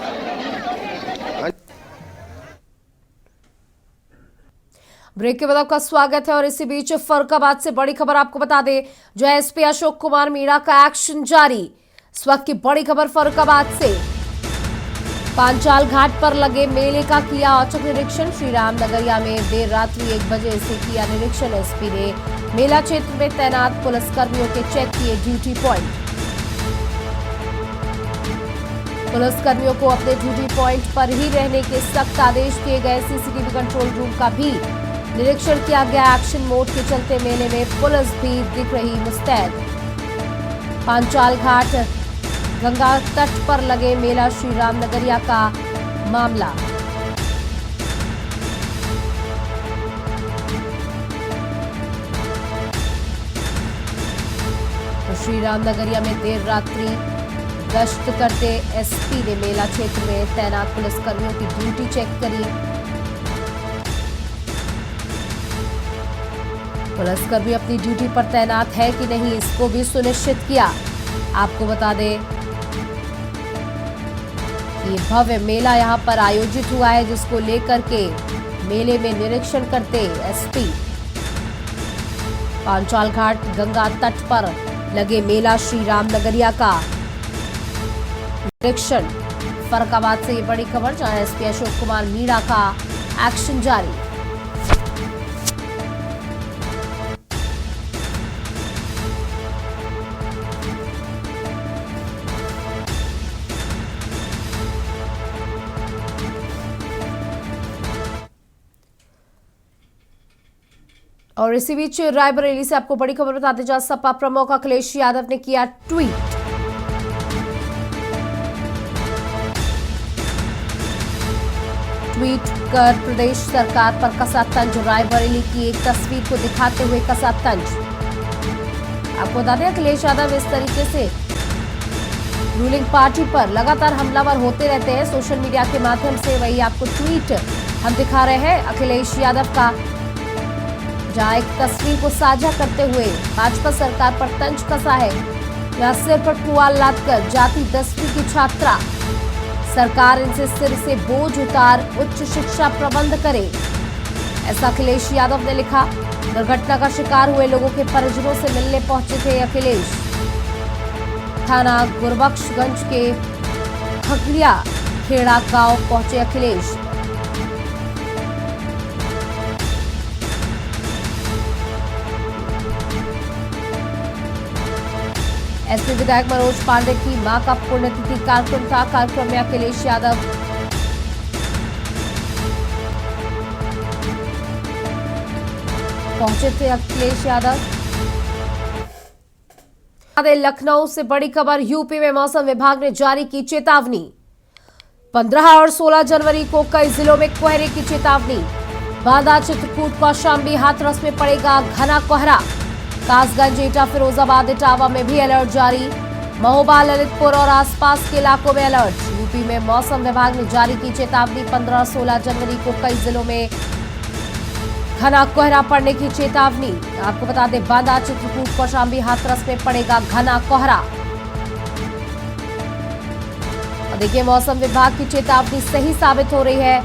ब्रेक के बाद आपका स्वागत है और इसी बीच फर्रुखाबाद से बड़ी खबर आपको बता दें, जो एसपी अशोक कुमार मीणा का एक्शन जारी। इस वक्त की बड़ी खबर फर्रुखाबाद से। पांचाल घाट पर लगे मेले का किया औचक निरीक्षण। श्री राम नगरिया में देर रात्रि 1 बजे से किया निरीक्षण। एसपी ने मेला क्षेत्र में तैनात पुलिसकर्मियों के चेक किए ड्यूटी पॉइंट। पुलिसकर्मियों को अपने ड्यूटी पॉइंट पर ही रहने के सख्त आदेश दिए गए। सीसीटीवी कंट्रोल रूम का भी निरीक्षण किया गया। एक्शन मोड के चलते मेले में पुलिस भी दिख रही मुस्तैद। पांचाल घाट गंगा तट पर लगे मेला श्री राम नगरिया का मामला। तो श्री राम नगरिया में देर रात्रि गश्त करते एसपी ने मेला क्षेत्र में तैनात पुलिसकर्मियों की ड्यूटी चेक करी। पुलिसकर्मी अपनी ड्यूटी पर तैनात है कि नहीं, इसको भी सुनिश्चित किया। आपको बता दें कि ये भव्य मेला यहां पर आयोजित हुआ है, जिसको लेकर के मेले में निरीक्षण करते एसपी। पांचाल घाट गंगा तट पर लगे मेला श्री राम नगरिया का निरीक्षण। फर्रुखाबाद से ये बड़ी खबर, जहां एसपी अशोक कुमार मीणा का एक्शन जारी। और इसी बीच रायबरेली से आपको बड़ी खबर बताते जा सपा प्रमुख अखिलेश यादव ने किया ट्वीट। ट्वीट कर प्रदेश सरकार पर कसा तंज। रायबरेली की एक तस्वीर को दिखाते हुए कसा तंज। आपको बता दें अखिलेश यादव इस तरीके से रूलिंग पार्टी पर लगातार हमलावर होते रहते हैं सोशल मीडिया के माध्यम से। वही आपको ट्वीट हम दिखा रहे हैं अखिलेश यादव का, जहां एक तस्वीर को साझा करते हुए भाजपा सरकार पर तंज कसा है। यहां सिर पर पुआल लादकर जाती 10वीं की छात्रा, सरकार इनसे सिर से बोझ उतार उच्च शिक्षा प्रबंध करे, ऐसा अखिलेश यादव ने लिखा। दुर्घटना का शिकार हुए लोगों के परिजनों से मिलने पहुंचे थे अखिलेश। थाना गुरबख्शगंज के खगड़िया खेड़ा गांव पहुंचे अखिलेश। एसपी विधायक मनोज पांडे की मां का पुण्यतिथि कार्यक्रम था। कार्यक्रम में अखिलेश यादव पहुंचे थे। अखिलेश यादव लखनऊ से बड़ी खबर, यूपी में मौसम विभाग ने जारी की चेतावनी। 15 और 16 जनवरी को कई जिलों में कोहरे की चेतावनी। बांदा, चित्रकूट, कौशाम्बी, हाथरस में पड़ेगा घना कोहरा। कासगंज, एटा, फिरोजाबाद, इटावा में भी अलर्ट जारी। महोबा, ललितपुर और आसपास के इलाकों में अलर्ट। यूपी में मौसम विभाग ने जारी की चेतावनी। 15-16 जनवरी को कई जिलों में घना कोहरा पड़ने की चेतावनी। आपको बता दें बांदा, चित्रकूट, कौशाम्बी, हाथरस में पड़ेगा घना कोहरा। देखिए मौसम विभाग की चेतावनी सही साबित हो रही है।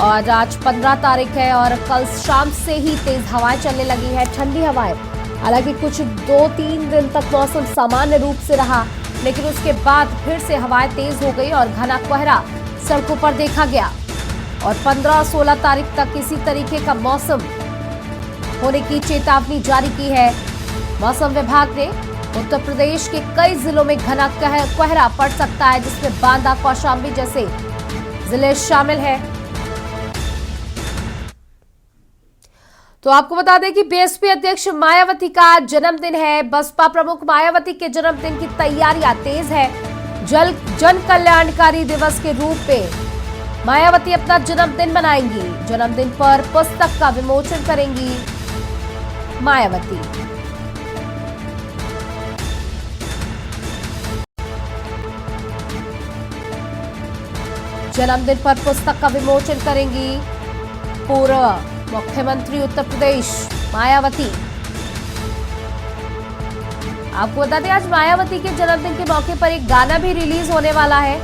और आज 15 तारीख है और कल शाम से ही तेज हवाएं चलने लगी है, ठंडी हवाएं। हालांकि कुछ 2-3 दिन तक मौसम सामान्य रूप से रहा, लेकिन उसके बाद फिर से हवाएं तेज हो गई और घना कोहरा सड़कों पर देखा गया। और 15-16 तारीख तक इसी तरीके का मौसम होने की चेतावनी जारी की है मौसम विभाग ने। उत्तर प्रदेश के कई जिलों में घना कोहरा पड़ सकता है, जिसमें बांदा, कौशाम्बी जैसे जिले शामिल हैं। तो आपको बता दें कि बीएसपी अध्यक्ष मायावती का जन्मदिन है। बसपा प्रमुख मायावती के जन्मदिन की तैयारियां तेज है। जन कल्याणकारी दिवस के रूप में मायावती अपना जन्मदिन मनाएंगी। जन्मदिन पर पुस्तक का विमोचन करेंगी मायावती। जन्मदिन पर पुस्तक का विमोचन करेंगी पूर्व मुख्यमंत्री उत्तर प्रदेश मायावती। आपको बता दें आज मायावती के जन्मदिन के मौके पर एक गाना भी रिलीज होने वाला है,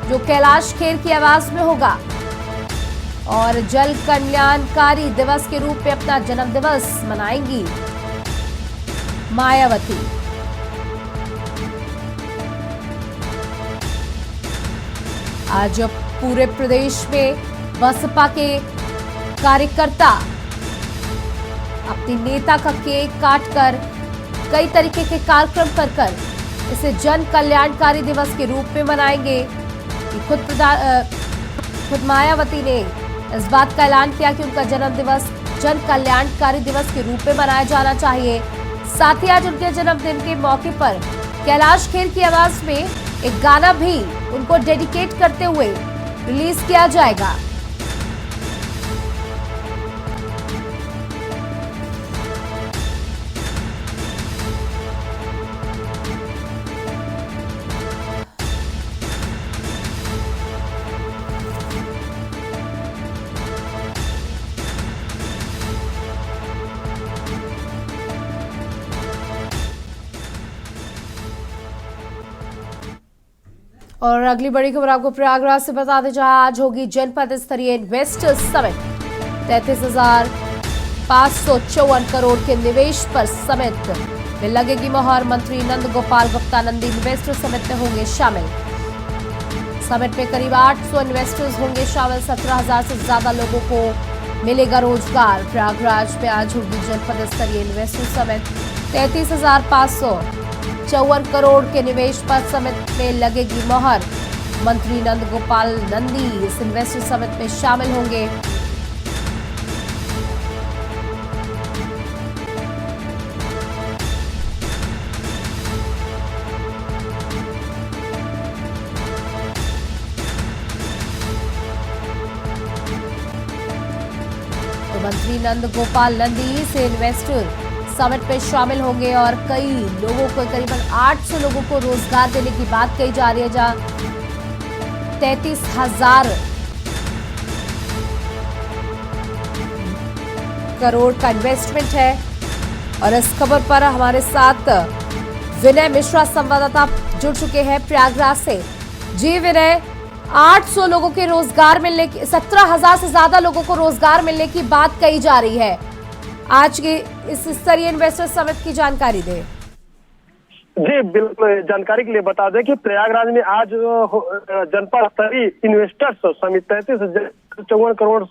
जो कैलाश खेर की आवाज में होगा। और जल कल्याणकारी दिवस के रूप में अपना जन्म दिवस मनाएंगी मायावती। आज पूरे प्रदेश में बसपा के कार्यकर्ता अपने नेता का केक काटकर कई तरीके के कार्यक्रम कर इसे जन कल्याणकारी दिवस के रूप में मनाएंगे। खुद मायावती ने इस बात का ऐलान किया कि उनका जन्मदिवस जन कल्याणकारी दिवस के रूप में मनाया जाना चाहिए। साथ ही आज उनके जन्मदिन के मौके पर कैलाश खेर की आवाज में एक गाना भी उनको डेडिकेट करते हुए रिलीज किया जाएगा। और अगली बड़ी खबर आपको प्रयागराज से बता दें, जहां आज होगी जनपद स्तरीय इन्वेस्टर्स समिट। 33,554 करोड़ के निवेश पर समिट में लगेगी मोहर। मंत्री नंद गोपाल गुप्ता नंदी इन्वेस्टर समिट में होंगे शामिल। समिट में करीब 800 इन्वेस्टर्स होंगे शामिल। 17,000 से ज्यादा लोगों को मिलेगा रोजगार। प्रयागराज में आज होगी जनपद स्तरीय इन्वेस्टर समिट। 33,554 करोड़ के निवेश पर समिट में लगेगी मोहर। मंत्री नंद गोपाल नंदी इस इन्वेस्टर समिट में शामिल होंगे। तो मंत्री नंद गोपाल नंदी से इन्वेस्टर समिट में शामिल होंगे और कई लोगों को, करीबन 800 लोगों को रोजगार देने की बात कही जा रही है, जहां 33,000 करोड़ का इन्वेस्टमेंट है। और इस खबर पर हमारे साथ विनय मिश्रा संवाददाता जुड़ चुके हैं प्रयागराज से। जी विनय, 800 लोगों के रोजगार मिलने की, 17,000 से ज्यादा लोगों को रोजगार मिलने की बात कही जा रही है। आज की इस स्तरीय इन्वेस्टर समिट की जानकारी दें। जी बिल्कुल, जानकारी के लिए बता दें कि प्रयागराज में आज जनपद स्तरीय इन्वेस्टर्स समिट 33,554 करोड़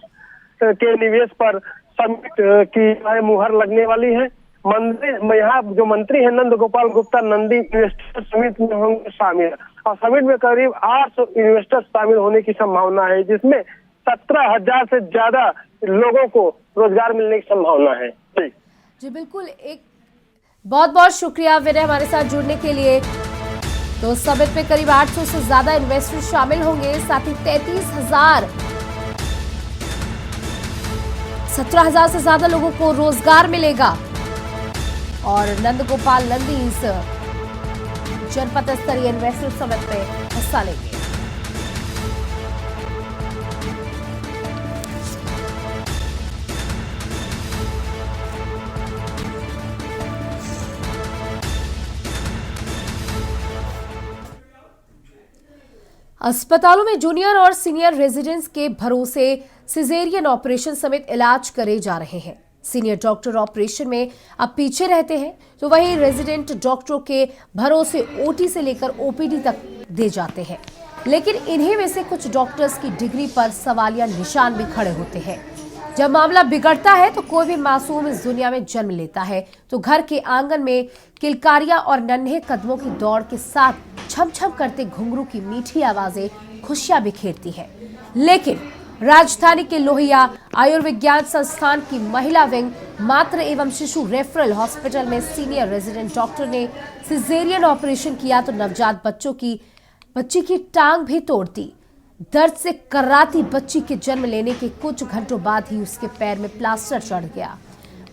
के निवेश पर समिट की मुहर लगने वाली है। यहाँ जो मंत्री है नंद गोपाल गुप्ता नंदी इन्वेस्टर समिट में होंगे शामिल और समिट में करीब 800 इन्वेस्टर्स शामिल होने की संभावना है, जिसमें 17,000 से ज्यादा लोगों को रोजगार मिलने की संभावना है। जी बिल्कुल, एक बहुत बहुत शुक्रिया विनय हमारे साथ जुड़ने के लिए। तो समिट में करीब 800 से ज्यादा इन्वेस्टर शामिल होंगे। साथ ही 17,000 से ज्यादा लोगों को रोजगार मिलेगा और नंद गोपाल नंदी इस जनपद स्तरीय इन्वेस्टर समिट में हिस्सा लेंगे। अस्पतालों में जूनियर और सीनियर रेजिडेंट्स के भरोसे सिजेरियन ऑपरेशन समेत इलाज करे जा रहे हैं। सीनियर डॉक्टर ऑपरेशन में अब पीछे रहते हैं, तो वहीं रेजिडेंट डॉक्टरों के भरोसे ओटी से लेकर ओपीडी तक दे जाते हैं। लेकिन इन्हीं में से कुछ डॉक्टर्स की डिग्री पर सवालिया निशान भी खड़े होते हैं। जब मामला बिगड़ता है तो कोई भी मासूम इस दुनिया में जन्म लेता है तो घर के आंगन में किलकारियां और नन्हे कदमों की दौड़ के साथ छम छम करते घुंघरू की मीठी आवाजें खुशियां बिखेरती हैं। लेकिन राजधानी के लोहिया आयुर्विज्ञान संस्थान की महिला विंग मातृ एवं शिशु रेफरल हॉस्पिटल में सीनियर रेजिडेंट डॉक्टर ने सिजेरियन ऑपरेशन किया तो नवजात बच्ची की टांग भी तोड़ दी। दर्द से कर्राती बच्ची के जन्म लेने के कुछ घंटों बाद ही उसके पैर में प्लास्टर चढ़ गया।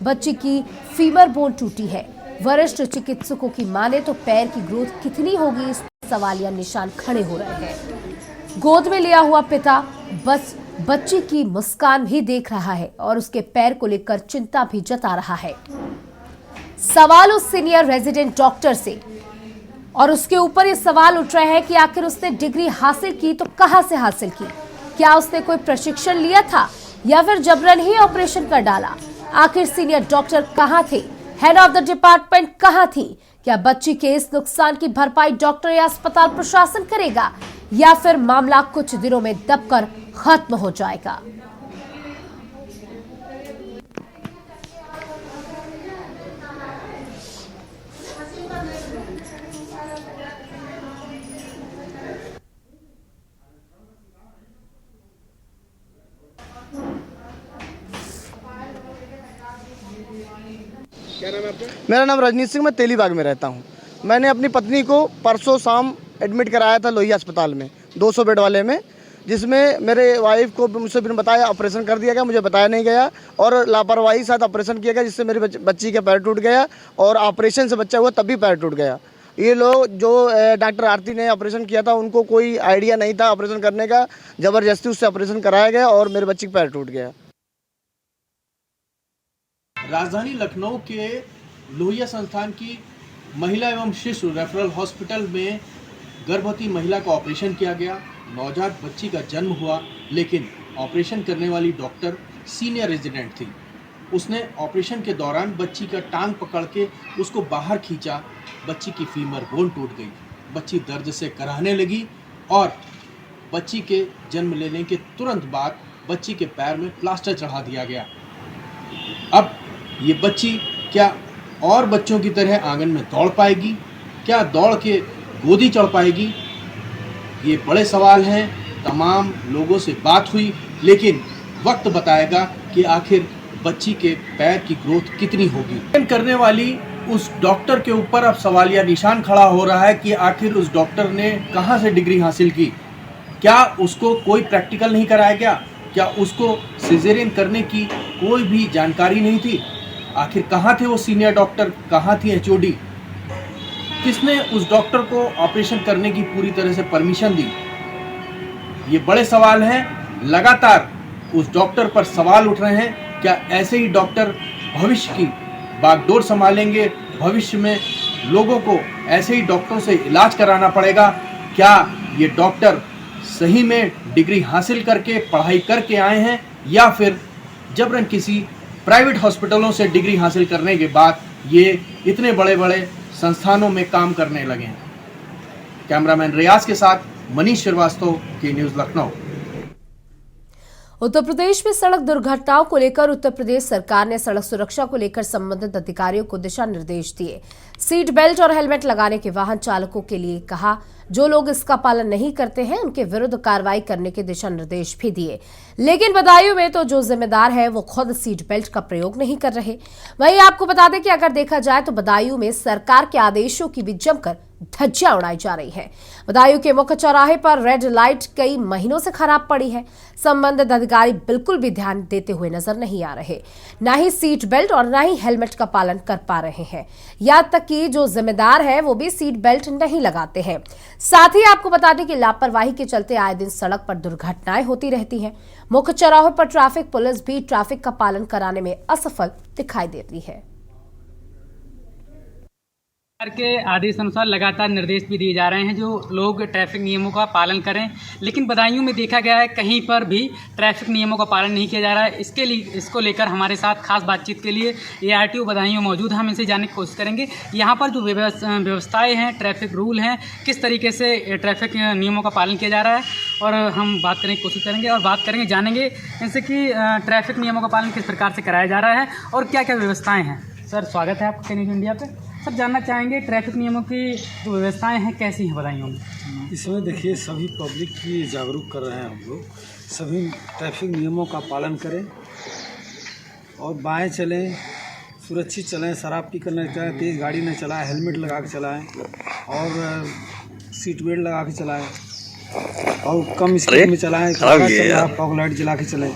बच्ची की फीमर बोन टूटी है। वरिष्ठ चिकित्सकों की माने तो पैर की ग्रोथ कितनी होगी, इस सवालिया निशान खड़े हो रहे हैं। गोद में लिया हुआ पिता बस बच्ची की मुस्कान भी देख रहा है और उसके पैर को लेकर चिंता भी जता रहा है। सवाल उस सीनियर रेजिडेंट डॉक्टर से और उसके ऊपर ये सवाल उठ रहे हैं कि आखिर उसने डिग्री हासिल की तो कहां से हासिल की? क्या उसने कोई प्रशिक्षण लिया था या फिर जबरन ही ऑपरेशन कर डाला? आखिर सीनियर डॉक्टर कहां थे? हेड ऑफ द डिपार्टमेंट कहां थी? क्या बच्ची के इस नुकसान की भरपाई डॉक्टर या अस्पताल प्रशासन करेगा या फिर मामला कुछ दिनों में दबकर खत्म हो जाएगा? नाम है आपका? मेरा नाम रजनीश सिंह, मैं तेलीबाग में रहता हूँ। मैंने अपनी पत्नी को परसों शाम एडमिट कराया था लोहिया अस्पताल में 200 बेड वाले में, जिसमें मेरे वाइफ को मुझसे बिन बताया ऑपरेशन कर दिया गया, मुझे बताया नहीं गया और लापरवाही साथ ऑपरेशन किया गया, जिससे मेरी बच्ची का पैर टूट गया और ऑपरेशन से बच्चा हुआ तभी पैर टूट गया। ये लोग जो डॉक्टर आरती ने ऑपरेशन किया था उनको कोई आइडिया नहीं था ऑपरेशन करने का, ज़बरदस्ती उससे ऑपरेशन कराया गया और मेरे बच्ची का पैर टूट गया। राजधानी लखनऊ के लोहिया संस्थान की महिला एवं शिशु रेफरल हॉस्पिटल में गर्भवती महिला का ऑपरेशन किया गया। नवजात बच्ची का जन्म हुआ, लेकिन ऑपरेशन करने वाली डॉक्टर सीनियर रेजिडेंट थी। उसने ऑपरेशन के दौरान बच्ची का टांग पकड़ के उसको बाहर खींचा। बच्ची की फीमर बोन टूट गई। बच्ची दर्द से कराहने लगी और बच्ची के जन्म लेने के तुरंत बाद बच्ची के पैर में प्लास्टर चढ़ा दिया गया। अब ये बच्ची क्या और बच्चों की तरह आंगन में दौड़ पाएगी? क्या दौड़ के गोदी चढ़ पाएगी? ये बड़े सवाल हैं। तमाम लोगों से बात हुई, लेकिन वक्त बताएगा कि आखिर बच्ची के पैर की ग्रोथ कितनी होगी। करने वाली उस डॉक्टर के ऊपर अब सवालिया निशान खड़ा हो रहा है कि आखिर उस डॉक्टर ने कहां से डिग्री हासिल की। क्या उसको कोई प्रैक्टिकल नहीं कराया गया? क्या उसको सिजेरियन करने की कोई भी जानकारी नहीं थी? आखिर कहाँ थे वो सीनियर डॉक्टर, कहाँ थी एचओडी? किसने उस डॉक्टर को ऑपरेशन करने की पूरी तरह से परमिशन दी? ये बड़े सवाल हैं। लगातार उस डॉक्टर पर सवाल उठ रहे हैं। क्या ऐसे ही डॉक्टर भविष्य की बागडोर संभालेंगे? भविष्य में लोगों को ऐसे ही डॉक्टरों से इलाज कराना पड़ेगा? क्या ये डॉक्टर सही में डिग्री हासिल करके पढ़ाई करके आए हैं, या फिर जबरन किसी प्राइवेट हॉस्पिटलों से डिग्री हासिल करने के बाद ये इतने बड़े बड़े संस्थानों में काम करने लगे हैं? कैमरामैन रियाज के साथ मनीष श्रीवास्तव, के न्यूज़ लखनऊ। उत्तर प्रदेश में सड़क दुर्घटनाओं को लेकर उत्तर प्रदेश सरकार ने सड़क सुरक्षा को लेकर संबंधित अधिकारियों को दिशा निर्देश दिए। सीट बेल्ट और हेलमेट लगाने के वाहन चालकों के लिए कहा, जो लोग इसका पालन नहीं करते हैं उनके विरुद्ध कार्रवाई करने के दिशा निर्देश भी दिए। लेकिन बदायूं में तो जो जिम्मेदार है वो खुद सीट बेल्ट का प्रयोग नहीं कर रहे। वहीं आपको बता दें कि अगर देखा जाए तो बदायूं में सरकार के आदेशों की भी जमकर धज्जियां उड़ाई जा रही है। बदायूं के मुख्य चौराहे पर रेड लाइट कई महीनों से खराब पड़ी है। संबंधित अधिकारी बिल्कुल भी ध्यान देते हुए नजर नहीं आ रहे, न ही सीट बेल्ट और न ही हेलमेट का पालन कर पा रहे हैं। यहाँ तक कि जो जिम्मेदार है वो भी सीट बेल्ट नहीं लगाते हैं। साथ ही आपको बता दें कि लापरवाही के चलते आए दिन सड़क पर दुर्घटनाएं होती रहती हैं। मुख्य चौराहों पर ट्रैफिक पुलिस भी ट्रैफिक का पालन कराने में असफल दिखाई देती है। सरकार के आदेश अनुसार लगातार निर्देश भी दिए जा रहे हैं जो लोग ट्रैफिक नियमों का पालन करें, लेकिन बदायूं में देखा गया है कहीं पर भी ट्रैफिक नियमों का पालन नहीं किया जा रहा है। इसको लेकर हमारे साथ खास बातचीत के लिए ARTO बदायूं मौजूद हैं। हम इनसे जानने की कोशिश करेंगे यहाँ पर जो व्यवस्थाएं हैं, ट्रैफिक रूल हैं, किस तरीके से ट्रैफिक नियमों का पालन किया जा रहा है, और हम बात करने की कोशिश करेंगे और बात करेंगे, जानेंगे इनसे कि ट्रैफिक नियमों का पालन किस प्रकार से कराया जा रहा है और क्या क्या व्यवस्थाएँ हैं। सर, स्वागत है आपका न्यूज़ इंडिया पे। सर, जानना चाहेंगे ट्रैफिक नियमों की जो व्यवस्थाएं हैं कैसी हैं बदायूं में? इसमें देखिए, सभी पब्लिक की जागरूक कर रहे हैं हम लोग। सभी ट्रैफिक नियमों का पालन करें और बाएं चलें, सुरक्षित चलें, शराब पी कर न चलाएं, तेज़ गाड़ी न चलाएं, हेलमेट लगा के चलाएं और सीट बेल्ट लगा के चलाएं और कम स्पीड में चलाएं, फॉग लाइट जला के चलें,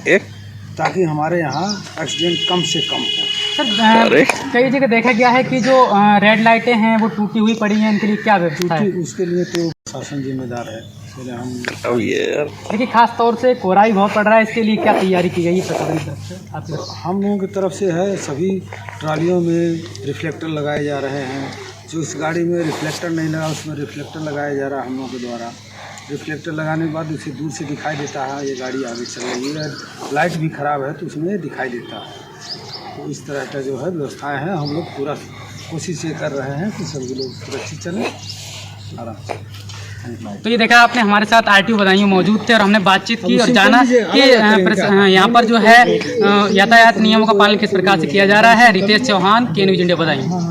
ताकि हमारे यहाँ एक्सीडेंट कम से कम हो। सर, कई जगह देखा गया है कि जो रेड लाइटें हैं वो टूटी हुई पड़ी हैं, इनके लिए क्या व्यवस्था है? उसके लिए तो शासन जिम्मेदार है। हम देखिए, खास तौर से कोहराई बहुत पड़ रहा है, इसके लिए क्या तैयारी की गई है प्रशासन की तरफ से? हम लोगों की तरफ से है, सभी ट्रालियों में रिफ्लेक्टर लगाए जा रहे हैं। जो इस गाड़ी में रिफ्लेक्टर नहीं लगा उसमें रिफ्लेक्टर लगाया जा रहा है हम लोगों के द्वारा। रिफ्लेक्टर लगाने के बाद उसे दूर से दिखाई देता है ये गाड़ी आगे चल रही है। लाइट भी ख़राब है तो उसमें दिखाई देता है। तो इस तरह का जो है व्यवस्थाएं हैं, हम लोग पूरा कोशिश ये कर रहे हैं कि सभी लोग सुरक्षित चलें, आराम से। तो ये देखा आपने, हमारे साथ RTO बदायूं मौजूद थे और हमने बातचीत की और जाना कि यहाँ पर जो है यातायात नियमों का पालन किस प्रकार से किया जा रहा है। रितेश चौहान, के न्यूज़ इंडिया बदायूं।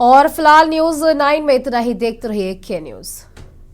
और फिलहाल न्यूज़ 9 में इतना ही। देखते रहिए के न्यूज़।